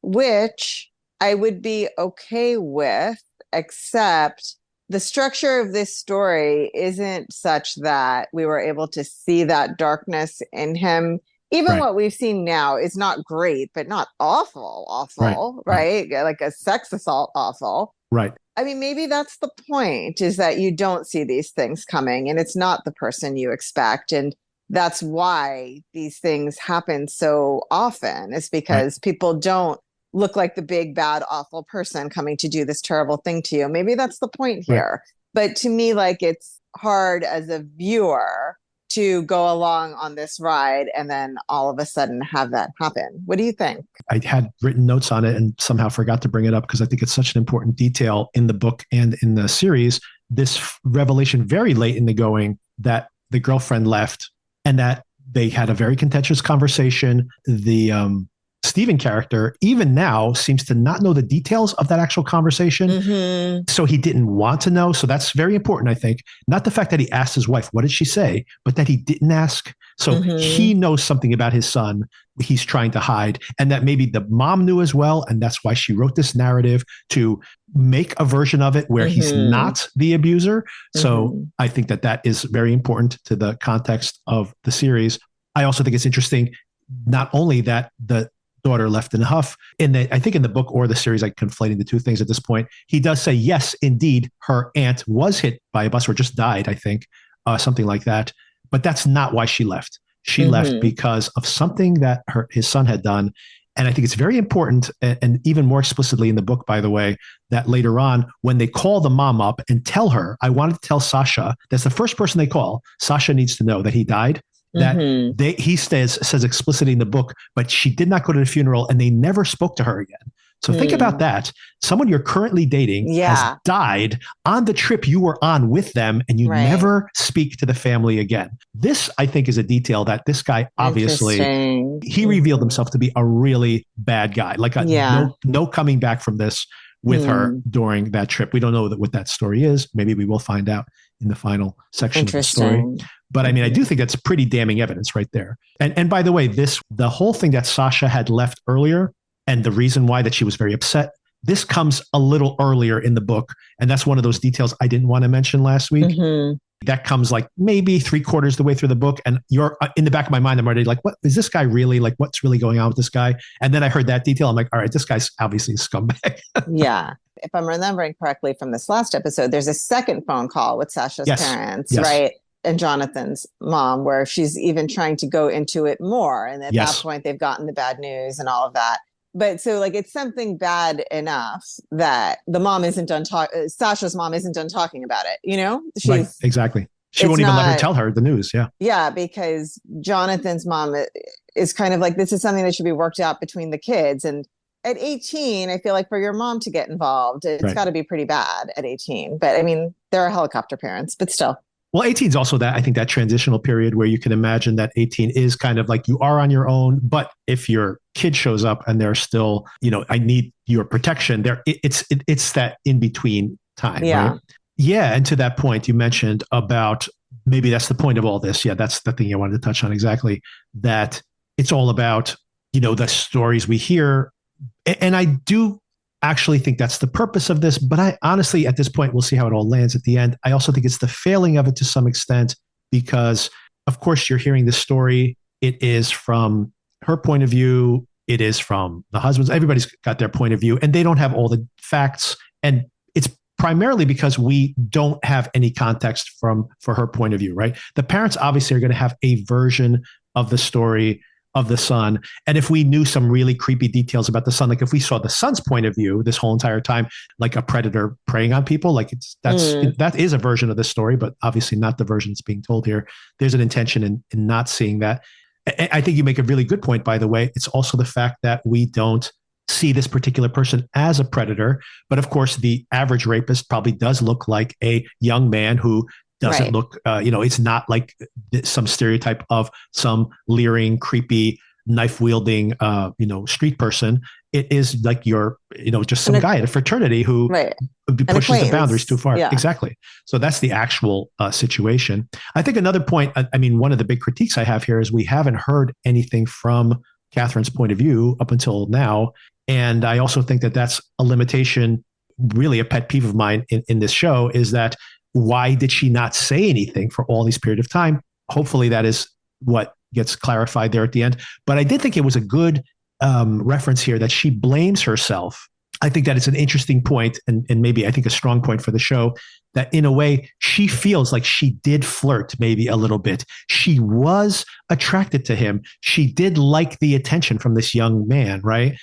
which I would be okay with, except the structure of this story isn't such that we were able to see that darkness in him. Even what we've seen now is not great, but not awful, right? Like a sex assault awful. Right. I mean, maybe that's the point, is that you don't see these things coming and it's not the person you expect. And that's why these things happen so often, is because people don't look like the big, bad, awful person coming to do this terrible thing to you. Maybe that's the point here. But to me, like, it's hard as a viewer to go along on this ride and then all of a sudden have that happen. What do you think? I had written notes on it and somehow forgot to bring it up because I think it's such an important detail in the book and in the series. This revelation very late in the going that the girlfriend left and that they had a very contentious conversation. The Stephen character, even now, seems to not know the details of that actual conversation. So he didn't want to know. So that's very important, I think. Not the fact that he asked his wife, what did she say? But that he didn't ask. So he knows something about his son he's trying to hide, and that maybe the mom knew as well. And that's why she wrote this narrative to make a version of it where he's not the abuser. So I think that is very important to the context of the series. I also think it's interesting not only that, the daughter left in a huff. I think in the book or the series, I conflating the two things at this point. He does say, yes, indeed, her aunt was hit by a bus or just died, I think, something like that. But that's not why she left. She left because of something that his son had done. And I think it's very important, and even more explicitly in the book, by the way, that later on, when they call the mom up and tell her, I wanted to tell Sasha, that's the first person they call. Sasha needs to know that he died. That he says explicitly in the book, but she did not go to the funeral and they never spoke to her again. So think about that. Someone you're currently dating has died on the trip you were on with them, and you never speak to the family again. This, I think, is a detail that this guy obviously, he revealed himself to be a really bad guy. Like no coming back from this with her during that trip. We don't know what that story is. Maybe we will find out in the final section of the story. But I mean, I do think that's pretty damning evidence right there. And by the way, the whole thing that Sasha had left earlier, and the reason why that she was very upset, this comes a little earlier in the book. And that's one of those details I didn't want to mention last week. That comes like maybe 3/4 the way through the book. And you're in the back of my mind, I'm already like, what is this guy really like? What's really going on with this guy? And then I heard that detail. I'm like, all right, this guy's obviously a scumbag. If I'm remembering correctly from this last episode, there's a second phone call with Sasha's parents, right? And Jonathan's mom, where she's even trying to go into it more. And at that point, they've gotten the bad news and all of that. But so like, it's something bad enough that the mom isn't done Sasha's mom isn't done talking about it. You know, right, exactly. She won't even let her tell her the news. Yeah, because Jonathan's mom is kind of like, this is something that should be worked out between the kids. And at 18, I feel like for your mom to get involved, it's got to be pretty bad at 18. But I mean, there are helicopter parents, but still. Well, 18 is also I think that transitional period where you can imagine that 18 is kind of like you are on your own, but if your kid shows up and they're still, I need your protection there. It's that in between time. Right? Yeah. And to that point you mentioned about, maybe that's the point of all this. Yeah. That's the thing I wanted to touch on exactly, that it's all about, the stories we hear. And I do actually think that's the purpose of this, but I honestly, at this point, we'll see how it all lands at the end. I also think it's the failing of it to some extent, because of course you're hearing this story. It is from her point of view. It is from the husband's. Everybody's got their point of view and they don't have all the facts. And it's primarily because we don't have any context for her point of view, right? The parents obviously are going to have a version of the story of the son. And if we knew some really creepy details about the son, like if we saw the son's point of view this whole entire time, like a predator preying on people, like that is a version of the story, but obviously not the version that's being told here. There's an intention in not seeing that. I think you make a really good point, by the way. It's also the fact that we don't see this particular person as a predator, but of course the average rapist probably does look like a young man who doesn't look, it's not like some stereotype of some leering, creepy, knife wielding, street person. It is like just some guy at a fraternity who pushes the boundaries too far. Exactly. So that's the actual situation. I think another point, one of the big critiques I have here is we haven't heard anything from Catherine's point of view up until now. And I also think that that's a limitation, really a pet peeve of mine in this show, is that why did she not say anything for all this period of time? Hopefully that is what gets clarified there at the end. But I did think it was a good reference here that she blames herself. I think that it's an interesting point, and maybe I think a strong point for the show, that in a way she feels like she did flirt maybe a little bit. She was attracted to him. She did like the attention from this young man, right?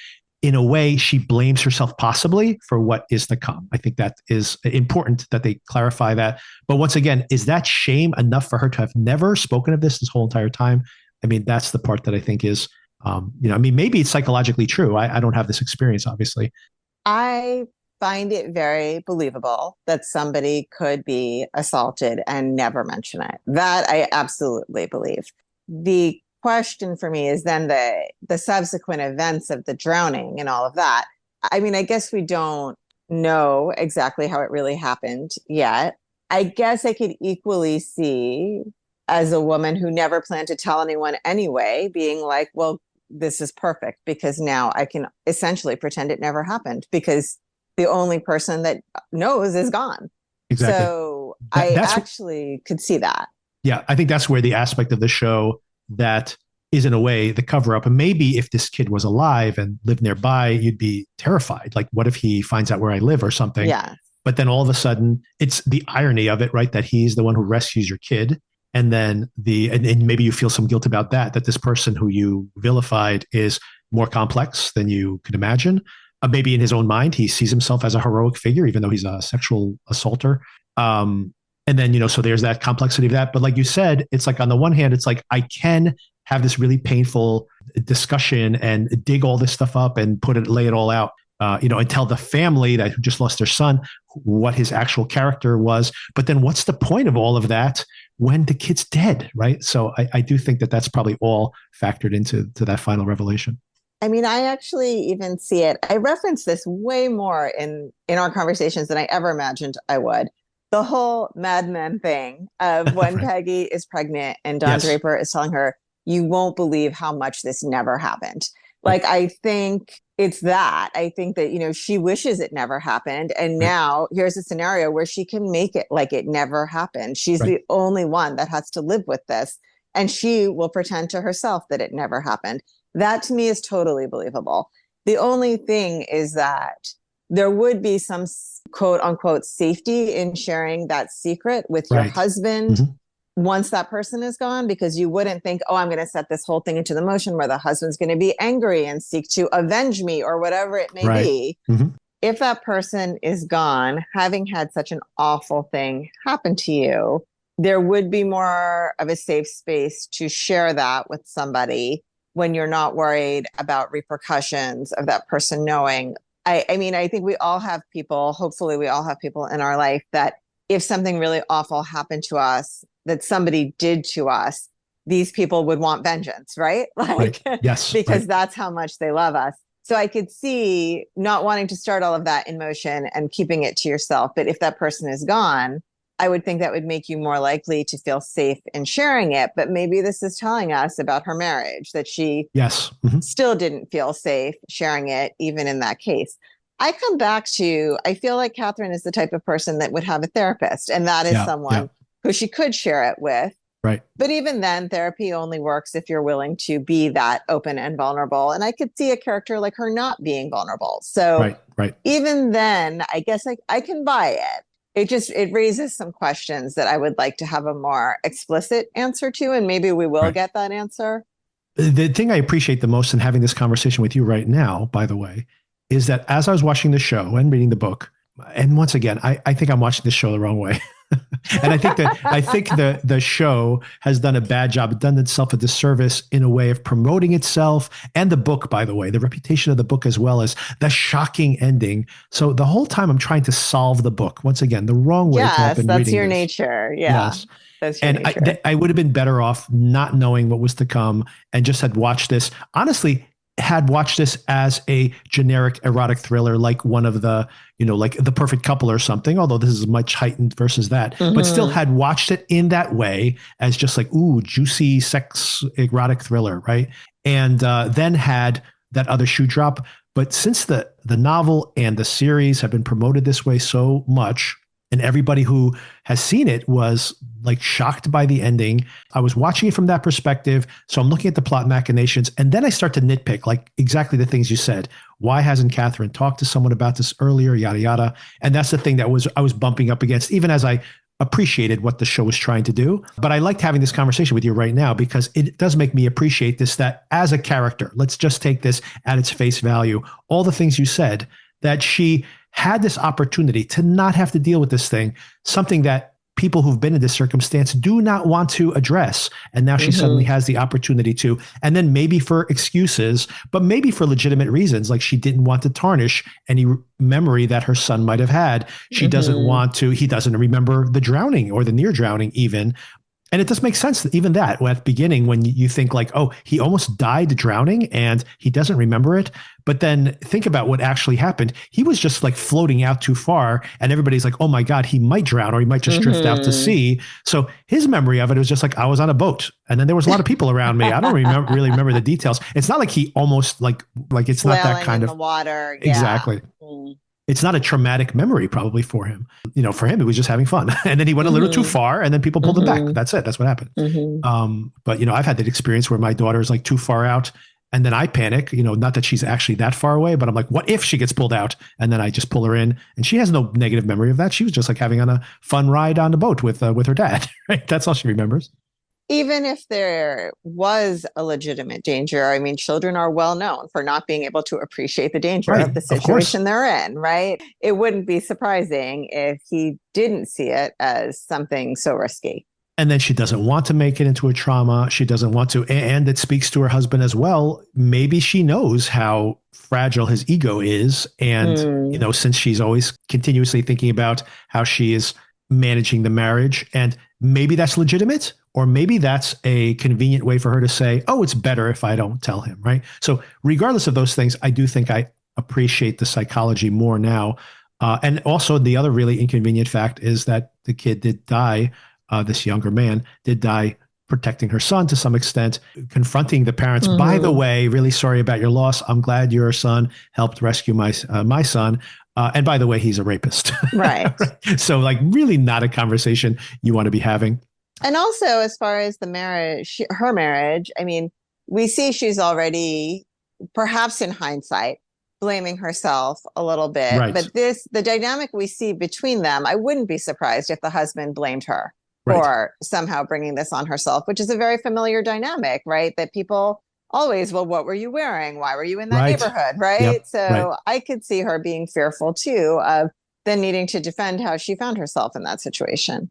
In a way, she blames herself possibly for what is to come. I think that is important that they clarify that. But once again, is that shame enough for her to have never spoken of this whole entire time? I mean, that's the part that I think is, maybe it's psychologically true. I don't have this experience, obviously. I find it very believable that somebody could be assaulted and never mention it. That I absolutely believe. The question for me is then the subsequent events of the drowning and all of that. I mean, I guess we don't know exactly how it really happened yet. I guess I could equally see, as a woman who never planned to tell anyone anyway, being like, well, this is perfect because now I can essentially pretend it never happened because the only person that knows is gone. Exactly. So I actually could see that. Yeah, I think that's where the aspect of the show that is in a way the cover up. And maybe if this kid was alive and lived nearby, you'd be terrified. Like, what if he finds out where I live or something? Yeah. But then all of a sudden, it's the irony of it, right? That he's the one who rescues your kid. And then and maybe you feel some guilt about that this person who you vilified is more complex than you could imagine. Maybe in his own mind, he sees himself as a heroic figure, even though he's a sexual assaulter. And then, so there's that complexity of that. But like you said, it's like on the one hand, it's like I can have this really painful discussion and dig all this stuff up and lay it all out. And tell the family that who just lost their son what his actual character was. But then what's the point of all of that when the kid's dead, right? So I do think that that's probably all factored into that final revelation. I mean, I actually even see it. I reference this way more in our conversations than I ever imagined I would. The whole Mad Men thing of when right. Peggy is pregnant and Don Draper is telling her, you won't believe how much this never happened. Like, I think it's that. I think that, she wishes it never happened. And now here's a scenario where she can make it like it never happened. She's the only one that has to live with this. And she will pretend to herself that it never happened. That to me is totally believable. The only thing is that there would be some quote unquote safety in sharing that secret with your husband once that person is gone, because you wouldn't think, oh, I'm going to set this whole thing into the motion where the husband's going to be angry and seek to avenge me or whatever it may be. If that person is gone, having had such an awful thing happen to you, there would be more of a safe space to share that with somebody when you're not worried about repercussions of that person knowing. I mean, I think we all have people, hopefully we all have people in our life that if something really awful happened to us, that somebody did to us, these people would want vengeance, right? Like, yes, because that's how much they love us. So I could see not wanting to start all of that in motion and keeping it to yourself. But if that person is gone, I would think that would make you more likely to feel safe in sharing it. But maybe this is telling us about her marriage, that she still didn't feel safe sharing it, even in that case. I come back to, I feel like Catherine is the type of person that would have a therapist, and that is someone who she could share it with. Right. But even then, therapy only works if you're willing to be that open and vulnerable. And I could see a character like her not being vulnerable. So even then, I guess I can buy it. It raises some questions that I would like to have a more explicit answer to, and maybe we will get that answer. The thing I appreciate the most in having this conversation with you right now, by the way, is that as I was watching the show and reading the book, and once again, I think I'm watching this show the wrong way. And I think the show has done a bad job. It's done itself a disservice in a way of promoting itself, and the book, by the way, the reputation of the book, as well as the shocking ending. So the whole time I'm trying to solve the book, once again, the wrong way to have been reading that's your this. nature. Yeah. Yes. That's your nature. I would have been better off not knowing what was to come and just had watched this. Honestly, had watched this as a generic erotic thriller, like one of the, like The Perfect Couple or something, although this is much heightened versus that, but still had watched it in that way as just like, ooh, juicy sex erotic thriller. Right. And then had that other shoe drop. But since the novel and the series have been promoted this way so much, and everybody who has seen it was like shocked by the ending, I was watching it from that perspective. So I'm looking at the plot machinations, and then I start to nitpick, like exactly the things you said. Why hasn't Catherine talked to someone about this earlier? Yada, yada. And that's the thing that I was bumping up against, even as I appreciated what the show was trying to do. But I liked having this conversation with you right now because it does make me appreciate this, that as a character, let's just take this at its face value. All the things you said, that she had this opportunity to not have to deal with this thing, something that people who've been in this circumstance do not want to address. And now she suddenly has the opportunity to, and then maybe for excuses, but maybe for legitimate reasons, like she didn't want to tarnish any memory that her son might have had. She doesn't want to, he doesn't remember the drowning or the near drowning even. And it does make sense, even that at the beginning, when you think like, oh, he almost died drowning and he doesn't remember it. But then think about what actually happened. He was just like floating out too far and everybody's like, oh my God, he might drown or he might just drift out to sea. So his memory of it was just like, I was on a boat and then there was a lot of people around me. I don't really remember the details. It's not like he almost like it's not that kind in of the water. Exactly. it's not a traumatic memory probably for him. For him, it was just having fun. And then he went a little too far and then people pulled him back. That's it. That's what happened. But, I've had that experience where my daughter is like too far out and then I panic, not that she's actually that far away, but I'm like, what if she gets pulled out? And then I just pull her in and she has no negative memory of that. She was just like having on a fun ride on the boat with her dad. Right. That's all she remembers. Even if there was a legitimate danger, I mean, children are well known for not being able to appreciate the danger Right, of the of situation course. they're in, right? It wouldn't be surprising if he didn't see it as something so risky. And then she doesn't want to make it into a trauma. She doesn't want to. And it speaks to her husband as well. Maybe she knows how fragile his ego is. And, since she's always continuously thinking about how she is managing the marriage, and maybe that's legitimate, or maybe that's a convenient way for her to say, oh, it's better if I don't tell him. Right. So regardless of those things, I do think I appreciate the psychology more now. And also the other really inconvenient fact is that the kid did die. This younger man did die protecting her son to some extent, confronting the parents. By the way, really sorry about your loss. I'm glad your son helped rescue my son. And by the way, he's a rapist. Right. So like really not a conversation you want to be having. And also as far as the marriage, her marriage, I mean, we see she's already, perhaps in hindsight, blaming herself a little bit. Right. But the dynamic we see between them, I wouldn't be surprised if the husband blamed her. Right. For somehow bringing this on herself, which is a very familiar dynamic, right? That people always, well, what were you wearing? Why were you in that neighborhood? Right. Yep. So right. I could see her being fearful too of then needing to defend how she found herself in that situation.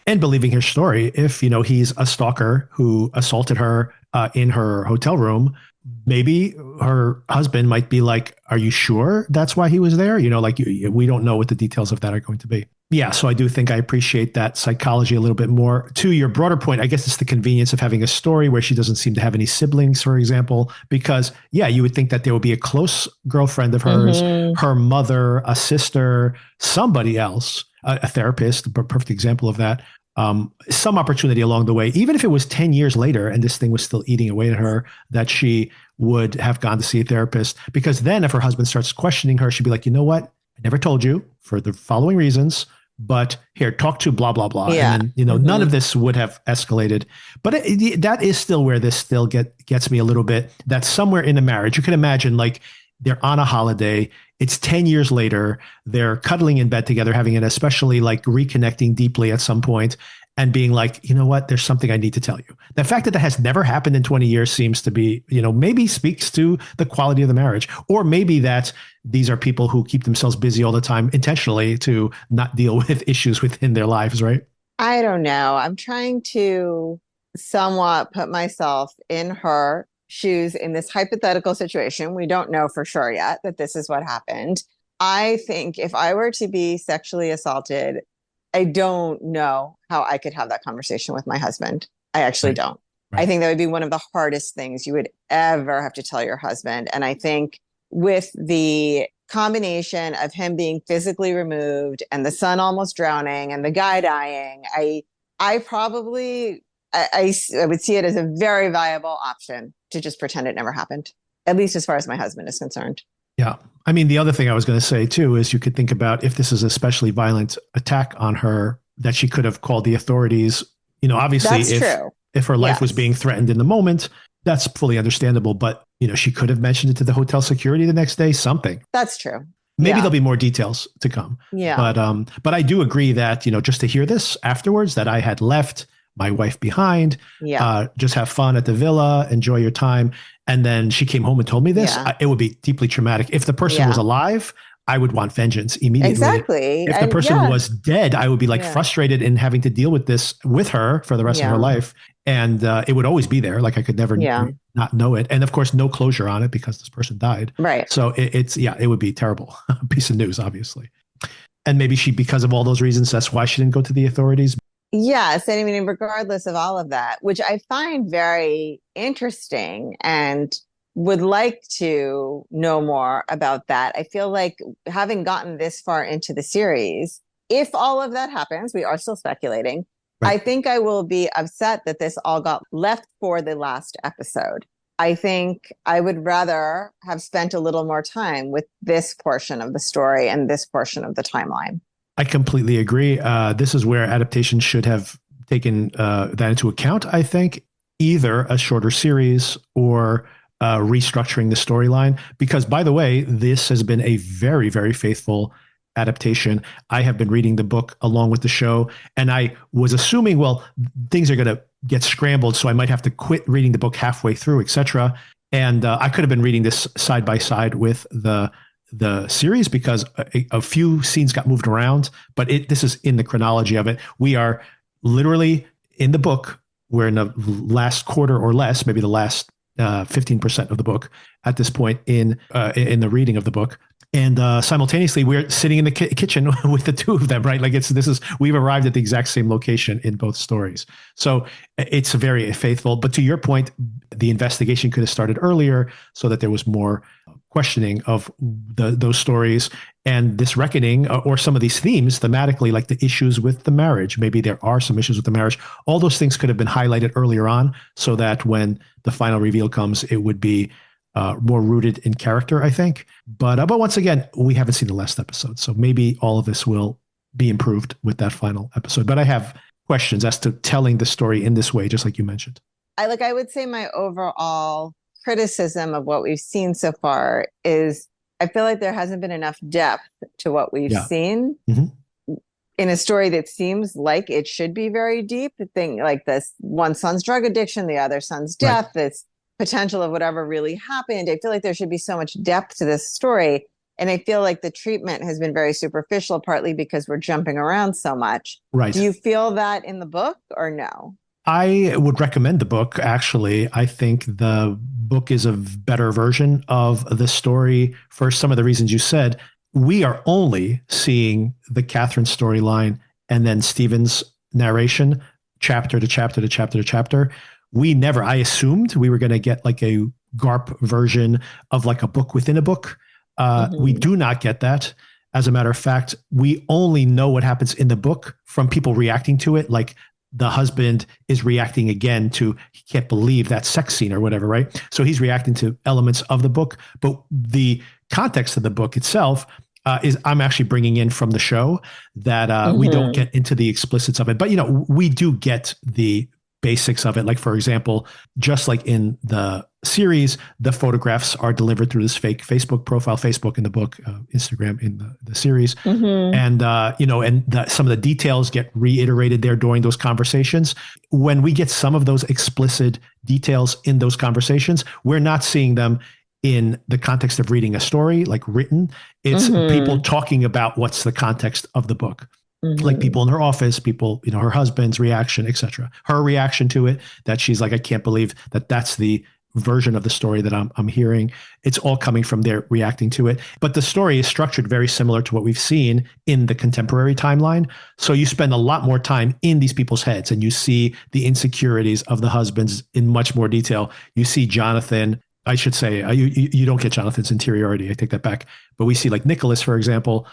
And believing his story. If, he's a stalker who assaulted her in her hotel room, maybe her husband might be like, are you sure that's why he was there? We don't know what the details of that are going to be. Yeah, so I do think I appreciate that psychology a little bit more. To your broader point, I guess it's the convenience of having a story where she doesn't seem to have any siblings, for example, because, yeah, you would think that there would be a close girlfriend of hers, her mother, a sister, somebody else, a therapist, a perfect example of that. Some opportunity along the way, even if it was 10 years later and this thing was still eating away at her, that she would have gone to see a therapist. Because then if her husband starts questioning her, she'd be like, you know what? I never told you for the following reasons, but here, talk to blah, blah, blah. Yeah. And then, none of this would have escalated. But that is still where this still gets me a little bit. That somewhere in the marriage, you can imagine like they're on a holiday. It's 10 years later. They're cuddling in bed together, having an especially like reconnecting deeply at some point and being like, you know what, there's something I need to tell you. The fact that has never happened in 20 years seems to be, maybe speaks to the quality of the marriage, or maybe that these are people who keep themselves busy all the time intentionally to not deal with issues within their lives, right? I don't know. I'm trying to somewhat put myself in her shoes in this hypothetical situation. We don't know for sure yet that this is what happened. I think if I were to be sexually assaulted, I don't know how I could have that conversation with my husband. I actually don't. Right. I think that would be one of the hardest things you would ever have to tell your husband. And I think with the combination of him being physically removed and the son almost drowning and the guy dying, I would see it as a very viable option to just pretend it never happened, at least as far as my husband is concerned. Yeah. I mean, the other thing I was going to say, too, is you could think about if this is a especially violent attack on her, that she could have called the authorities. Obviously, if her life was being threatened in the moment, that's fully understandable. But, she could have mentioned it to the hotel security the next day, something. That's true. Maybe there'll be more details to come. Yeah. But I do agree that, just to hear this afterwards, that I had left my wife behind, just have fun at the villa, enjoy your time. And then she came home and told me this, it would be deeply traumatic. If the person was alive, I would want vengeance immediately. Exactly. If the person was dead, I would be frustrated in having to deal with this with her for the rest of her life. And it would always be there. Like I could never not know it. And of course, no closure on it because this person died. Right. So it would be terrible. Piece of news, obviously. And maybe because of all those reasons, that's why she didn't go to the authorities. Yes. And I mean, regardless of all of that, which I find very interesting and would like to know more about that. I feel like having gotten this far into the series, if all of that happens, we are still speculating. Right. I think I will be upset that this all got left for the last episode. I think I would rather have spent a little more time with this portion of the story and this portion of the timeline. I completely agree. This is where adaptation should have taken that into account, I think, either a shorter series or restructuring the storyline. Because, by the way, this has been a very, very faithful adaptation. I have been reading the book along with the show, and I was assuming, well, things are going to get scrambled, so I might have to quit reading the book halfway through, etc. And I could have been reading this side by side with the series because a few scenes got moved around, but this is in the chronology of it. We are literally in the book. We're in the last quarter or less, maybe the last 15% of the book at this point in the reading of the book. And simultaneously, we're sitting in the kitchen with the two of them, right? Like we've arrived at the exact same location in both stories. So it's very faithful. But to your point, the investigation could have started earlier so that there was more questioning of those stories and this reckoning or some of these themes thematically, like the issues with the marriage. Maybe there are some issues with the marriage. All those things could have been highlighted earlier on so that when the final reveal comes, it would be more rooted in character, I think. But once again, we haven't seen the last episode. So maybe all of this will be improved with that final episode. But I have questions as to telling the story in this way, just like you mentioned. I would say my overall criticism of what we've seen so far is I feel like there hasn't been enough depth to what we've seen in a story that seems like it should be very deep. The thing like this one son's drug addiction, the other son's death, this potential of whatever really happened. I feel like there should be so much depth to this story. And I feel like the treatment has been very superficial, partly because we're jumping around so much. Right. Do you feel that in the book or no? I would recommend the book, actually. I think the book is a better version of the story for some of the reasons you said. We are only seeing the Catherine storyline and then Stephen's narration, chapter to chapter to chapter to chapter. I assumed we were going to get like a GARP version of like a book within a book. We do not get that. As a matter of fact, we only know what happens in the book from people reacting to it. Like the husband is reacting again to, he can't believe that sex scene or whatever, right? So he's reacting to elements of the book, but the context of the book itself is I'm actually bringing in from the show that we don't get into the explicits of it. But, we do get the basics of it. Like, for example, just like in the series, the photographs are delivered through this fake Facebook profile, Facebook in the book, Instagram in the series. And, some of the details get reiterated there during those conversations. When we get some of those explicit details in those conversations, we're not seeing them in the context of reading a story, like written. It's people talking about what's the context of the book. Like people in her office, people, her husband's reaction, etc. Her reaction to it, that she's like, I can't believe that that's the version of the story that I'm hearing. It's all coming from their reacting to it. But the story is structured very similar to what we've seen in the contemporary timeline. So you spend a lot more time in these people's heads and you see the insecurities of the husbands in much more detail. You see Jonathan, I should say, you don't get Jonathan's interiority. I take that back. But we see like Nicholas, for example,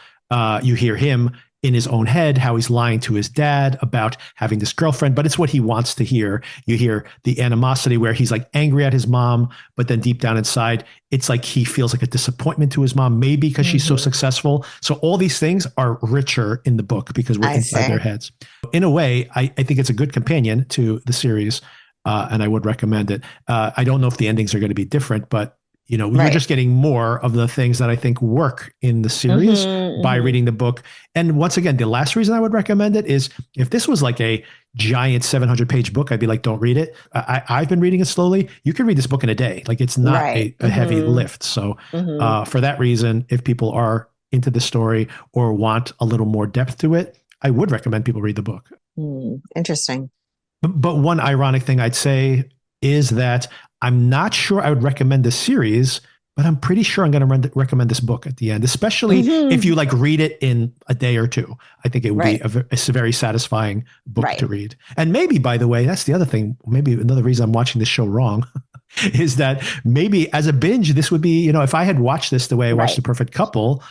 you hear him in his own head, how he's lying to his dad about having this girlfriend, but it's what he wants to hear. You hear the animosity where he's like angry at his mom, but then deep down inside, it's like he feels like a disappointment to his mom, maybe because she's so successful. So all these things are richer in the book because we're inside their heads. In a way, I think it's a good companion to the series, and I would recommend it. I don't know if the endings are going to be different, but you're just getting more of the things that I think work in the series by reading the book. And once again, the last reason I would recommend it is if this was like a giant 700-page book, I'd be like, don't read it. I've been reading it slowly. You can read this book in a day. Like it's not a heavy lift. So for that reason, if people are into the story or want a little more depth to it, I would recommend people read the book. Interesting. But one ironic thing I'd say is that I'm not sure I would recommend this series, but I'm pretty sure I'm going to recommend this book at the end, especially if you like read it in a day or two. I think it would be a very satisfying book to read. And maybe, by the way, that's the other thing. Maybe another reason I'm watching this show wrong is that maybe as a binge, this would be, if I had watched this the way I watched The Perfect Couple,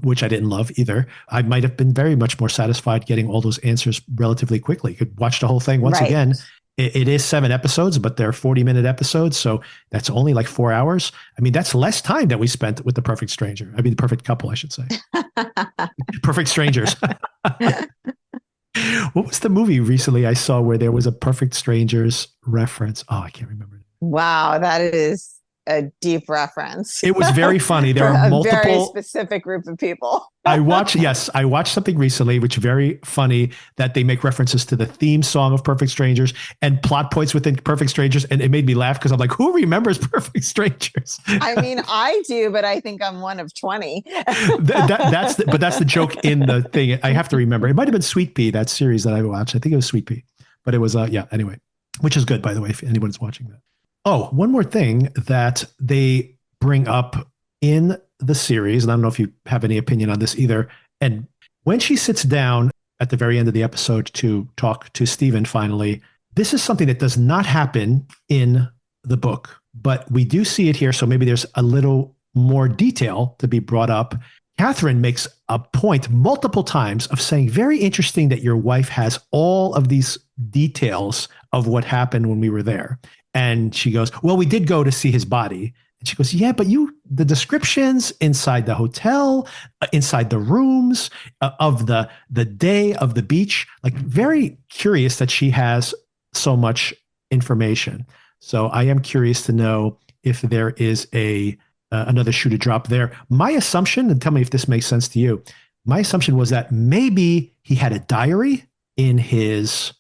which I didn't love either, I might have been very much more satisfied getting all those answers relatively quickly. Could watch the whole thing once again It is 7 episodes, but they're 40-minute episodes. So that's only like 4 hours. I mean, that's less time that we spent with The Perfect Stranger. I mean, The Perfect Couple, I should say. Perfect Strangers. What was the movie recently I saw where there was a Perfect Strangers reference? Oh, I can't remember. Wow, that is a deep reference. It was very funny. There For are a multiple very specific group of people. I watched something recently, which is very funny, that they make references to the theme song of Perfect Strangers and plot points within Perfect Strangers. And it made me laugh because I'm like, who remembers Perfect Strangers? I mean, I do, but I think I'm one of 20. That's the joke in the thing. I have to remember. It might have been Sweet Pea, that series that I watched. I think it was Sweet Pea, but it was, anyway, which is good, by the way, if anyone's watching that. Oh, one more thing that they bring up in the series, and I don't know if you have any opinion on this either. And when she sits down at the very end of the episode to talk to Stephen finally, this is something that does not happen in the book, but we do see it here. So maybe there's a little more detail to be brought up. Catherine makes a point multiple times of saying, very interesting that your wife has all of these details of what happened when we were there. And she goes, well, we did go to see his body. And she goes, yeah, but the descriptions inside the hotel, inside the rooms of the day of the beach, like very curious that she has so much information. So I am curious to know if there is another shoe to drop there. My assumption, and tell me if this makes sense to you, my assumption was that maybe he had a diary in his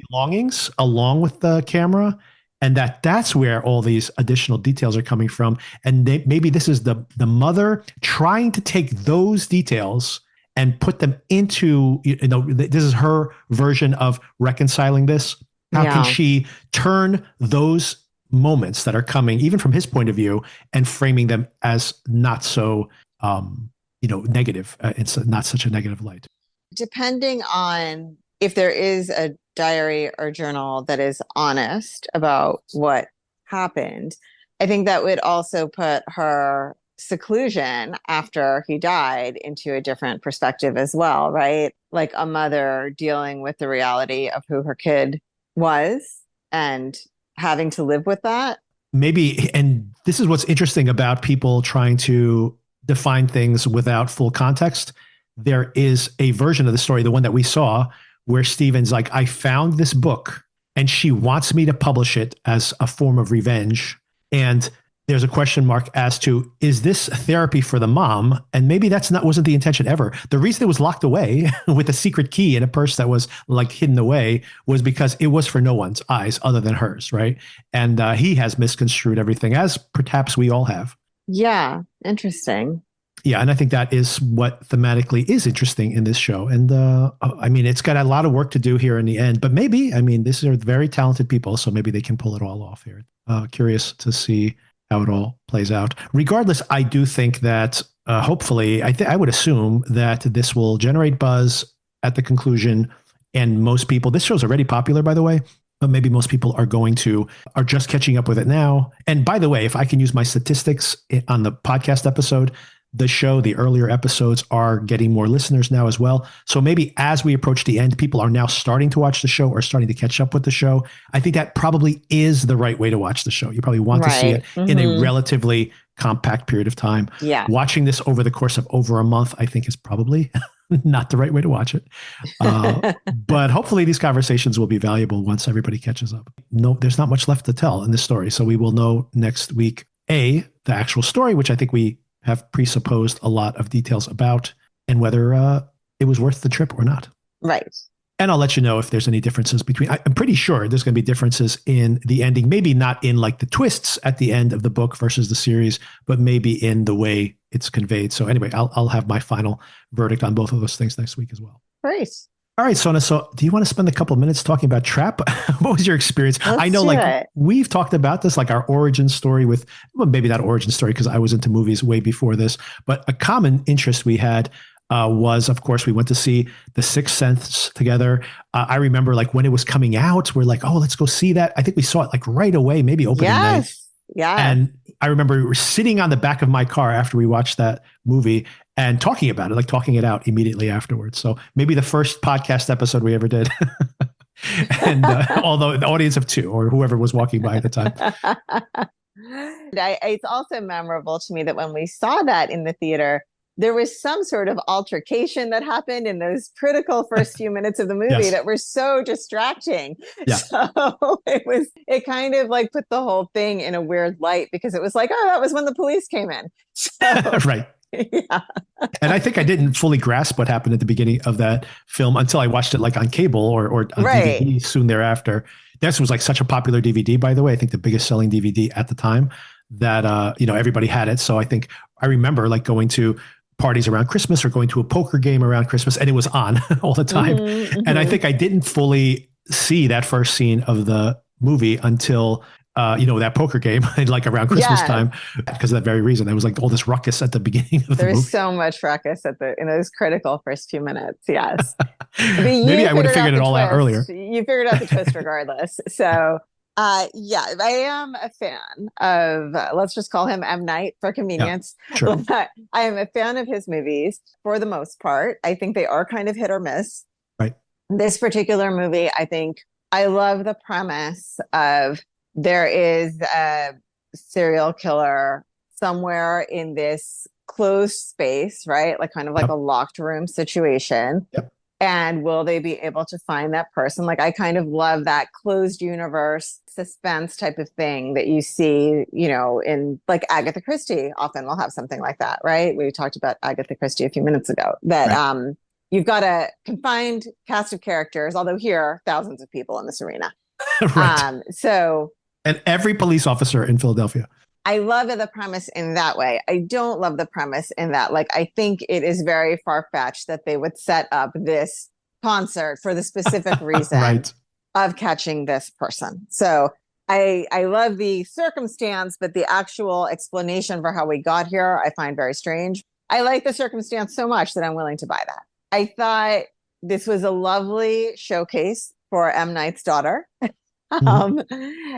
belongings along with the camera, and that's where all these additional details are coming from. And maybe this is the mother trying to take those details and put them into, this is her version of reconciling this. How can she turn those moments that are coming, even from his point of view, and framing them as not so, negative? It's not such a negative light. Depending on if there is a diary or journal that is honest about what happened, I think that would also put her seclusion after he died into a different perspective as well, right? Like a mother dealing with the reality of who her kid was and having to live with that. Maybe, and this is what's interesting about people trying to define things without full context. There is a version of the story, the one that we saw, where Stephen's like, I found this book and she wants me to publish it as a form of revenge. And there's a question mark as to, is this therapy for the mom? And maybe wasn't the intention ever. The reason it was locked away with a secret key in a purse that was like hidden away was because it was for no one's eyes other than hers, right? And he has misconstrued everything, as perhaps we all have. Yeah, interesting. Yeah, and I think that is what thematically is interesting in this show. And I mean, it's got a lot of work to do here in the end, but maybe, I mean, these are very talented people, so maybe they can pull it all off here. Curious to see how it all plays out. Regardless, I do think that hopefully, I would assume that this will generate buzz at the conclusion. And most people, this show's already popular, by the way, but maybe most people are just catching up with it now. And by the way, if I can use my statistics on the podcast episode, the show, the earlier episodes are getting more listeners now as well. So maybe as we approach the end, people are now starting to watch the show or starting to catch up with the show. I think that probably is the right way to watch the show. You probably want to see it in a relatively compact period of time. Yeah. Watching this over the course of over a month, I think is probably not the right way to watch it. But hopefully these conversations will be valuable once everybody catches up. No, there's not much left to tell in this story. So we will know next week, the actual story, which I think we have presupposed a lot of details about, and whether it was worth the trip or not. Right. And I'll let you know if there's any differences between, I'm pretty sure there's going to be differences in the ending, maybe not in like the twists at the end of the book versus the series, but maybe in the way it's conveyed. So anyway, I'll have my final verdict on both of those things next week as well. Great. All right, Sona. So do you want to spend a couple of minutes talking about Trap? What was your experience? I know we've talked about this, like our origin story with, well, maybe not origin story because I was into movies way before this, but a common interest we had was, of course, we went to see The Sixth Sense together. I remember like when it was coming out, we're like, oh, let's go see that. I think we saw it like right away, maybe opening night. Yeah. And I remember we were sitting on the back of my car after we watched that movie and talking about it, like talking it out immediately afterwards. So maybe the first podcast episode we ever did. And although the audience of two or whoever was walking by at the time. It's also memorable to me that when we saw that in the theater, there was some sort of altercation that happened in those critical first few minutes of the movie Yes. that were so distracting. Yeah. So it kind of like put the whole thing in a weird light because it was like, oh, that was when the police came in. So, Right. yeah. And I think I didn't fully grasp what happened at the beginning of that film until I watched it like on cable or on Right. DVD soon thereafter. This was like such a popular DVD, by the way. I think the biggest selling DVD at the time that, everybody had it. So I think I remember like going to parties around Christmas or going to a poker game around Christmas, and it was on all the time. And I think I didn't fully see that first scene of the movie until that poker game like around Christmas time, because of that very reason. There was like all this ruckus at the beginning of the movie. There's so much ruckus in those critical first few minutes. Yes. Maybe I would have figured it all out earlier. You figured out the twist regardless. So I am a fan of, let's just call him M. Night for convenience. Yeah, sure. I am a fan of his movies for the most part. I think they are kind of hit or miss. Right. This particular movie, I love the premise of there is a serial killer somewhere in this closed space, right? Like kind of like a locked room situation. Yep. And will they be able to find that person? Like, I kind of love that closed universe suspense type of thing that you see, in like Agatha Christie often will have something like that, right? We talked about Agatha Christie a few minutes ago, that you've got a confined cast of characters, although here, thousands of people in this arena. Right. And every police officer in Philadelphia. I love the premise in that way. I don't love the premise in that, like, I think it is very far-fetched that they would set up this concert for the specific reason of catching this person. So I love the circumstance, but the actual explanation for how we got here, I find very strange. I like the circumstance so much that I'm willing to buy that. I thought this was a lovely showcase for M. Night's daughter.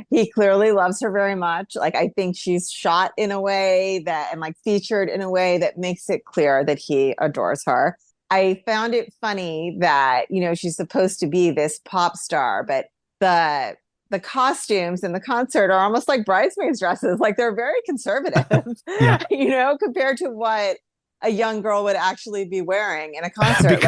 He clearly loves her very much. Like, I think she's shot in a way that, and like featured in a way that makes it clear that he adores her. I found it funny that, she's supposed to be this pop star, but the costumes in the concert are almost like bridesmaids dresses. Like, they're very conservative, compared to what a young girl would actually be wearing in a concert.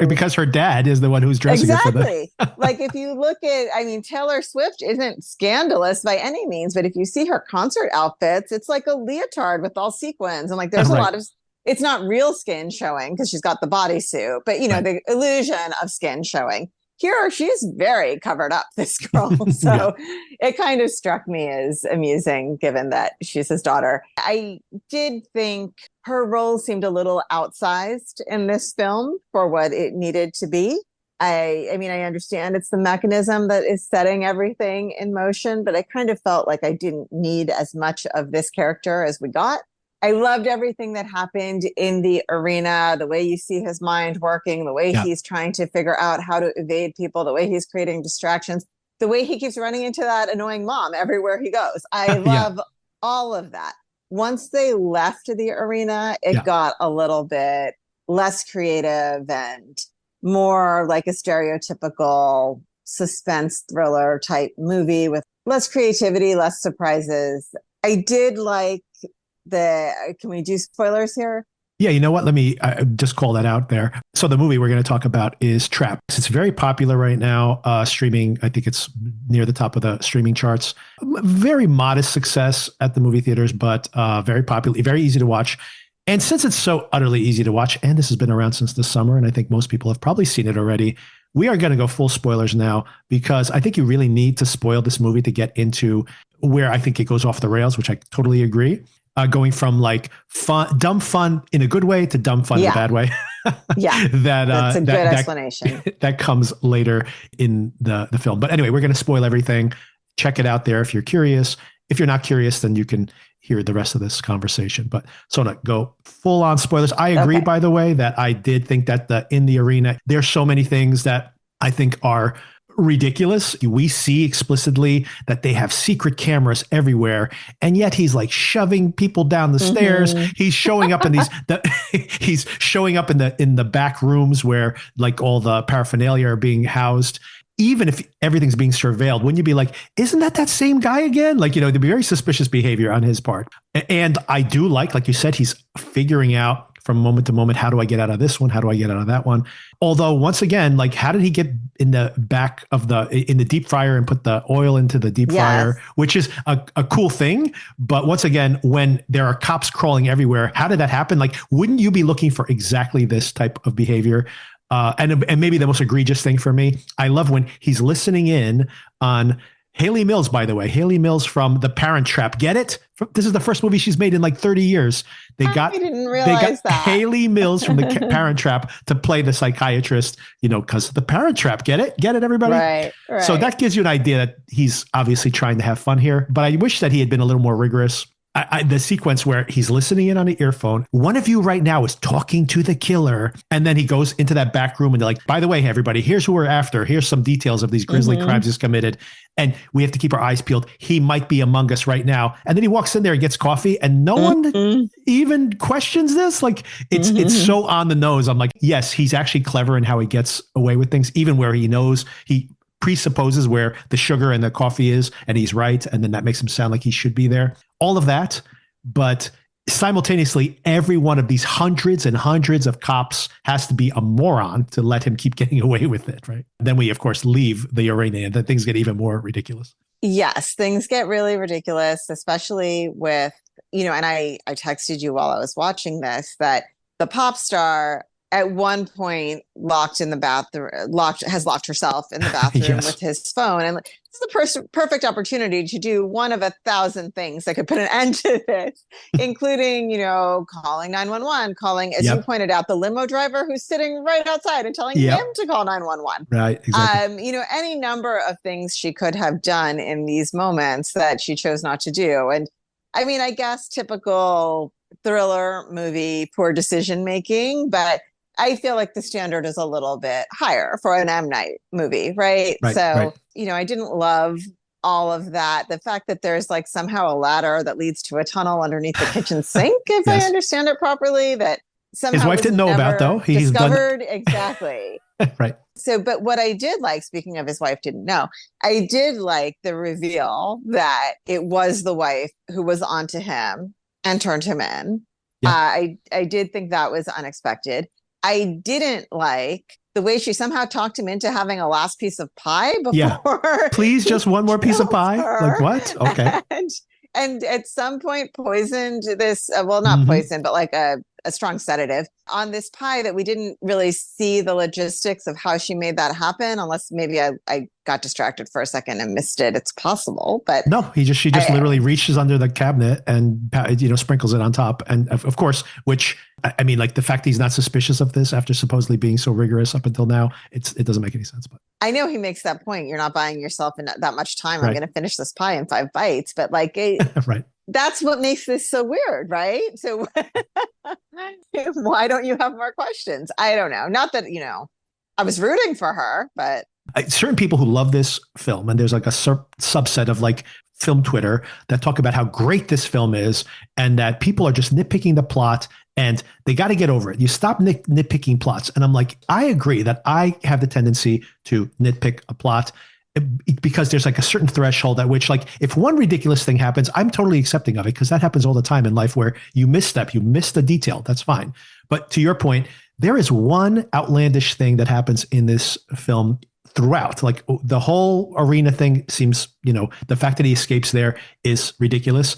Because her dad is the one who's dressing her for that. Like, if you look at, Taylor Swift isn't scandalous by any means, but if you see her concert outfits, it's like a leotard with all sequins. And like, there's a lot of, it's not real skin showing because she's got the bodysuit, but the illusion of skin showing. Here, she's very covered up, this girl. So it kind of struck me as amusing, given that she's his daughter. I did think her role seemed a little outsized in this film for what it needed to be. I understand it's the mechanism that is setting everything in motion, but I kind of felt like I didn't need as much of this character as we got. I loved everything that happened in the arena, the way you see his mind working, the way he's trying to figure out how to evade people, the way he's creating distractions, the way he keeps running into that annoying mom everywhere he goes. I love all of that. Once they left the arena, it got a little bit less creative and more like a stereotypical suspense thriller type movie with less creativity, less surprises. I did like can we do spoilers here? Yeah, you know what? Let me just call that out there. So the movie we're going to talk about is Trapped. It's very popular right now, streaming. I think it's near the top of the streaming charts. Very modest success at the movie theaters, but very popular, very easy to watch. And since it's so utterly easy to watch, and this has been around since the summer, and I think most people have probably seen it already, we are going to go full spoilers now, because I think you really need to spoil this movie to get into where I think it goes off the rails, which I totally agree. Going from like dumb fun in a good way to dumb fun in a bad way. That's a good explanation. That comes later in the film. But anyway, we're going to spoil everything. Check it out there if you're curious. If you're not curious, then you can hear the rest of this conversation. But Sona, go full on spoilers. I agree, by the way, that I did think that in the arena, there's so many things that I think are ridiculous. We see explicitly that they have secret cameras everywhere, and yet he's like shoving people down the stairs. He's showing up in he's showing up in the back rooms where like all the paraphernalia are being housed. even if everything's being surveilled, wouldn't you be like, isn't that same guy again? Like, there'd be very suspicious behavior on his part. And I do like you said, he's figuring out from moment to moment, how do I get out of this one? How do I get out of that one? Although once again, like, how did he get in the back of in the deep fryer and put the oil into the deep fryer, which is a cool thing. But once again, when there are cops crawling everywhere, how did that happen? Like, wouldn't you be looking for exactly this type of behavior? And maybe the most egregious thing for me, I love when he's listening in on Haley Mills, by the way. Haley Mills from The Parent Trap. Get it? This is the first movie she's made in like 30 years. I didn't realize that. Haley Mills from The Parent Trap to play the psychiatrist, because The Parent Trap. Get it? Get it, everybody? Right. So that gives you an idea that he's obviously trying to have fun here. But I wish that he had been a little more rigorous. The sequence where he's listening in on an earphone. One of you right now is talking to the killer. And then he goes into that back room and they're like, by the way, everybody, here's who we're after. Here's some details of these grisly crimes he's committed. And we have to keep our eyes peeled. He might be among us right now. And then he walks in there and gets coffee and no one even questions this. Like it's so on the nose. I'm like, yes, he's actually clever in how he gets away with things, even where he knows he presupposes where the sugar and the coffee is, and he's right. And then that makes him sound like he should be there. All of that. But simultaneously, every one of these hundreds and hundreds of cops has to be a moron to let him keep getting away with it. Right. Then we, of course, leave the arena and then things get even more ridiculous. Yes, things get really ridiculous, especially with, and I texted you while I was watching this, that the pop star at one point has locked herself in the bathroom with his phone. And it's the perfect opportunity to do one of 1,000 things that could put an end to this, including, calling 911, calling, as you pointed out, the limo driver who's sitting right outside and telling him to call 911. Right. Exactly. Any number of things she could have done in these moments that she chose not to do. And I mean, I guess typical thriller movie, poor decision making, but I feel like the standard is a little bit higher for an M. Night movie, right? So, I didn't love all of that. The fact that there's like somehow a ladder that leads to a tunnel underneath the kitchen sink, if I understand it properly, that somehow his wife didn't know about, though. He's discovered. Exactly. Right. So, but what I did like, speaking of his wife didn't know, I did like the reveal that it was the wife who was onto him and turned him in. I did think that was unexpected. I didn't like the way she somehow talked him into having a last piece of pie before. Please, just one more piece of pie. Like what? Okay. And at some point poisoned this, not poison, but like a strong sedative on this pie that we didn't really see the logistics of how she made that happen, unless maybe I got distracted for a second and missed it. It's possible, but no, she just literally reaches under the cabinet and, sprinkles it on top. And of course, which I mean, like the fact that he's not suspicious of this after supposedly being so rigorous up until now, it doesn't make any sense. But I know he makes that point. You're not buying yourself in that much time. I'm going to finish this pie in 5 bites, but like, right. That's what makes this so weird, right? So why don't you have more questions? I don't know. Not that, I was rooting for her, but certain people who love this film, and there's like a subset of like film Twitter that talk about how great this film is and that people are just nitpicking the plot and they got to get over it. You stop nitpicking plots. And I'm like, I agree that I have the tendency to nitpick a plot because there's like a certain threshold at which, like, if one ridiculous thing happens, I'm totally accepting of it because that happens all the time in life where you misstep, you miss the detail. That's fine. But to your point, there is one outlandish thing that happens in this film throughout. Like the whole arena thing seems, the fact that he escapes there is ridiculous.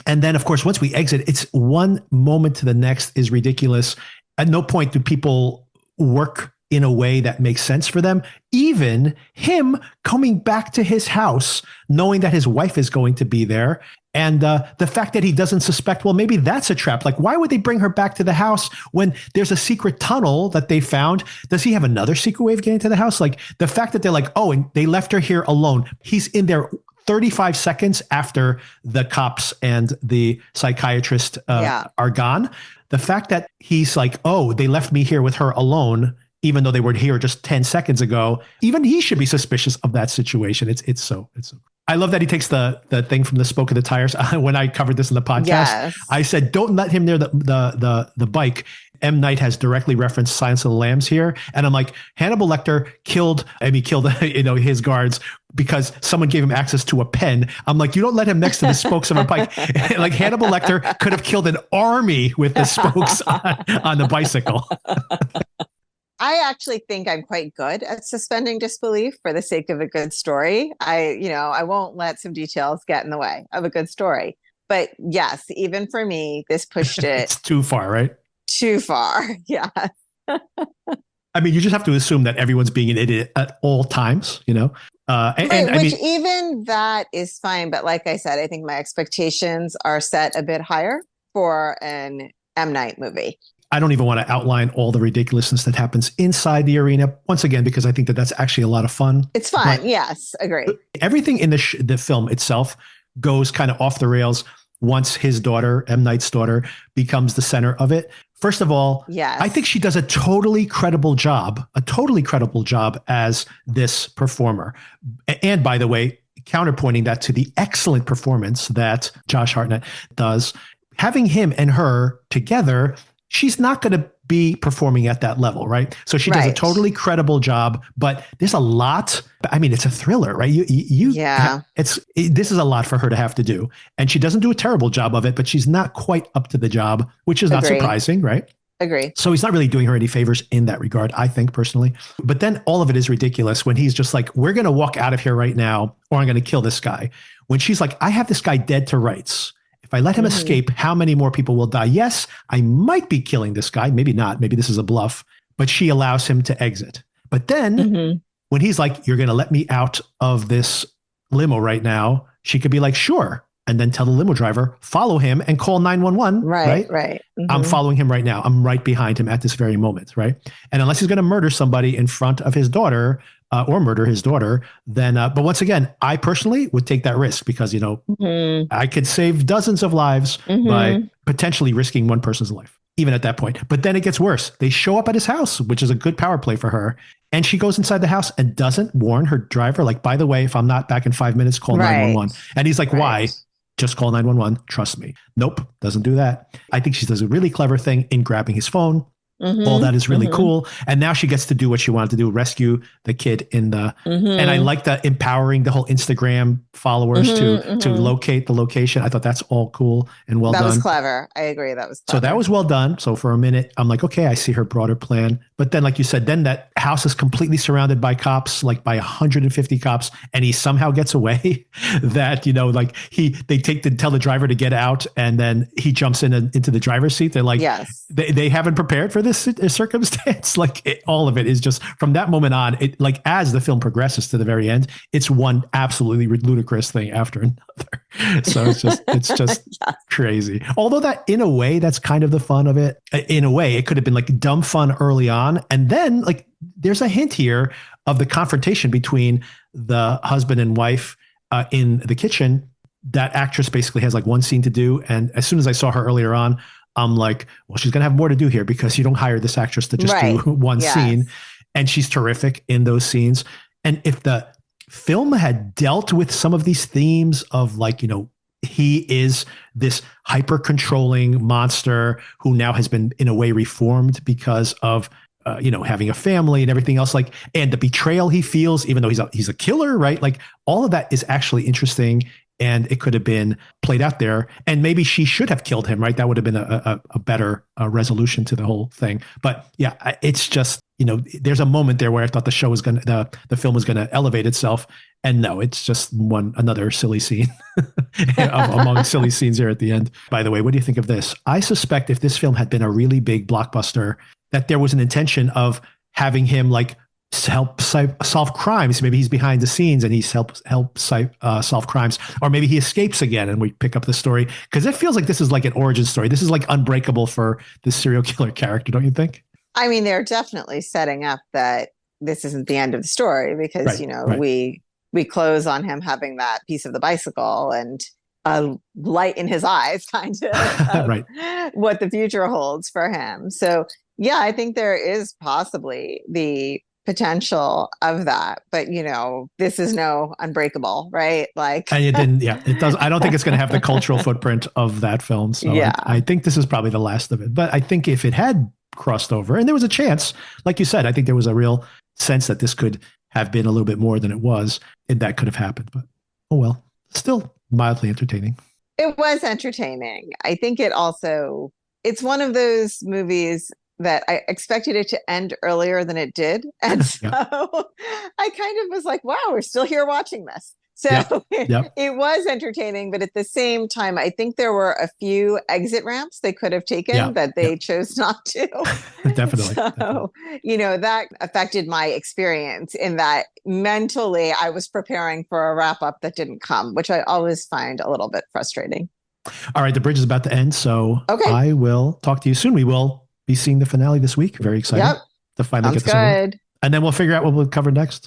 And then, of course, once we exit, it's one moment to the next is ridiculous. At no point do people work in a way that makes sense for them. Even him coming back to his house, knowing that his wife is going to be there. And the fact that he doesn't suspect, well, maybe that's a trap. Like, why would they bring her back to the house when there's a secret tunnel that they found? Does he have another secret way of getting to the house? Like the fact that they're like, oh, and they left her here alone. He's in there 35 seconds after the cops and the psychiatrist are gone. The fact that he's like, oh, they left me here with her alone, even though they were here just 10 seconds ago, even he should be suspicious of that situation. It's so. I love that he takes the thing from the spoke of the tires. When I covered this in the podcast, I said, don't let him near the bike. M. Night has directly referenced Silence of the Lambs here. And I'm like, Hannibal Lecter killed his guards because someone gave him access to a pen. I'm like, you don't let him next to the spokes of a bike. Like Hannibal Lecter could have killed an army with the spokes on the bicycle. I actually think I'm quite good at suspending disbelief for the sake of a good story. I won't let some details get in the way of a good story. But yes, even for me, this pushed it. It's too far, right? Too far. Yeah. I mean, you just have to assume that everyone's being an idiot at all times, Even that is fine. But like I said, I think my expectations are set a bit higher for an M. Night movie. I don't even want to outline all the ridiculousness that happens inside the arena, once again, because I think that that's actually a lot of fun. It's fun. But yes, agree. Everything in the film itself goes kind of off the rails once his daughter, M. Night's daughter, becomes the center of it. First of all, yes. I think she does a totally credible job as this performer. And by the way, counterpointing that to the excellent performance that Josh Hartnett does, having him and her together, she's not going to be performing at that level, right? So she does a totally credible job, but there's a lot. I mean, it's a thriller, right? This is a lot for her to have to do, and she doesn't do a terrible job of it, but she's not quite up to the job, which is not surprising, right? Agree. So he's not really doing her any favors in that regard, I think personally. But then all of it is ridiculous when he's just like, we're going to walk out of here right now, or I'm going to kill this guy. When she's like, I have this guy dead to rights. If I let him escape, how many more people will die? Yes, I might be killing this guy. Maybe not. Maybe this is a bluff. But she allows him to exit. But then when he's like, you're going to let me out of this limo right now, she could be like, sure. And then tell the limo driver, follow him and call 911. Right. I'm following him right now. I'm right behind him at this very moment. Right. And unless he's going to murder somebody in front of his daughter, or murder his daughter, then, but once again, I personally would take that risk because, I could save dozens of lives by potentially risking one person's life, even at that point. But then it gets worse. They show up at his house, which is a good power play for her. And she goes inside the house and doesn't warn her driver. Like, by the way, if I'm not back in 5 minutes, call 911. And he's like, why? Just call 911. Trust me. Nope. Doesn't do that. I think she does a really clever thing in grabbing his phone. All that is really cool. And now she gets to do what she wanted to do, rescue the kid in the, and I like the empowering the whole Instagram followers to locate the location. I thought that's all cool and well done. That was clever. I agree. That was clever. So that was well done. So for a minute, I'm like, okay, I see her broader plan. But then, like you said, then that house is completely surrounded by cops, like by 150 cops. And he somehow gets away that, they tell the driver to get out. And then he jumps into the driver's seat. They're like, yes, they haven't prepared for this circumstance. All of it is just from that moment on, as the film progresses to the very end, it's one absolutely ludicrous thing after another. So it's just crazy. Although that in a way, that's kind of the fun of it. In a way, it could have been like dumb fun early on. And then there's a hint here of the confrontation between the husband and wife in the kitchen. That actress basically has one scene to do. And as soon as I saw her earlier on, I'm like, well, she's going to have more to do here because you don't hire this actress to just do one scene. And she's terrific in those scenes. And if the film had dealt with some of these themes of he is this hyper controlling monster who now has been in a way reformed because of, having a family and everything else, and the betrayal he feels, even though he's a killer, right? All of that is actually interesting. And it could have been played out there. And maybe she should have killed him, right? That would have been a better resolution to the whole thing. But yeah, it's just, there's a moment there where I thought the film was going to elevate itself. And no, it's just another silly scene among silly scenes here at the end. By the way, what do you think of this? I suspect if this film had been a really big blockbuster, that there was an intention of having him help solve crimes. Maybe he's behind the scenes and he's help solve crimes, or maybe he escapes again and we pick up the story, because it feels like this is like an origin story. This is unbreakable for this serial killer character, don't you think? I mean, they're definitely setting up that this isn't the end of the story because we close on him having that piece of the bicycle and a light in his eyes, kind of what the future holds for him. So yeah, I think there is possibly the potential of that. But, this is no Unbreakable, right? Like, And it didn't, yeah, it does. I don't think it's going to have the cultural footprint of that film. So yeah. I think this is probably the last of it. But I think if it had crossed over, and there was a chance, like you said, I think there was a real sense that this could have been a little bit more than it was, and that could have happened. But oh well, still mildly entertaining. It was entertaining. I think it's one of those movies that I expected it to end earlier than it did. And so Yeah. I kind of was like, wow, we're still here watching this. So Yep. it was entertaining, but at the same time, I think there were a few exit ramps they could have taken that they chose not to. Definitely. So, that affected my experience in that mentally I was preparing for a wrap up that didn't come, which I always find a little bit frustrating. All right. The bridge is about to end. So I will talk to you soon. We will be seeing the finale this week. Very excited to finally get this over. And then we'll figure out what we'll cover next.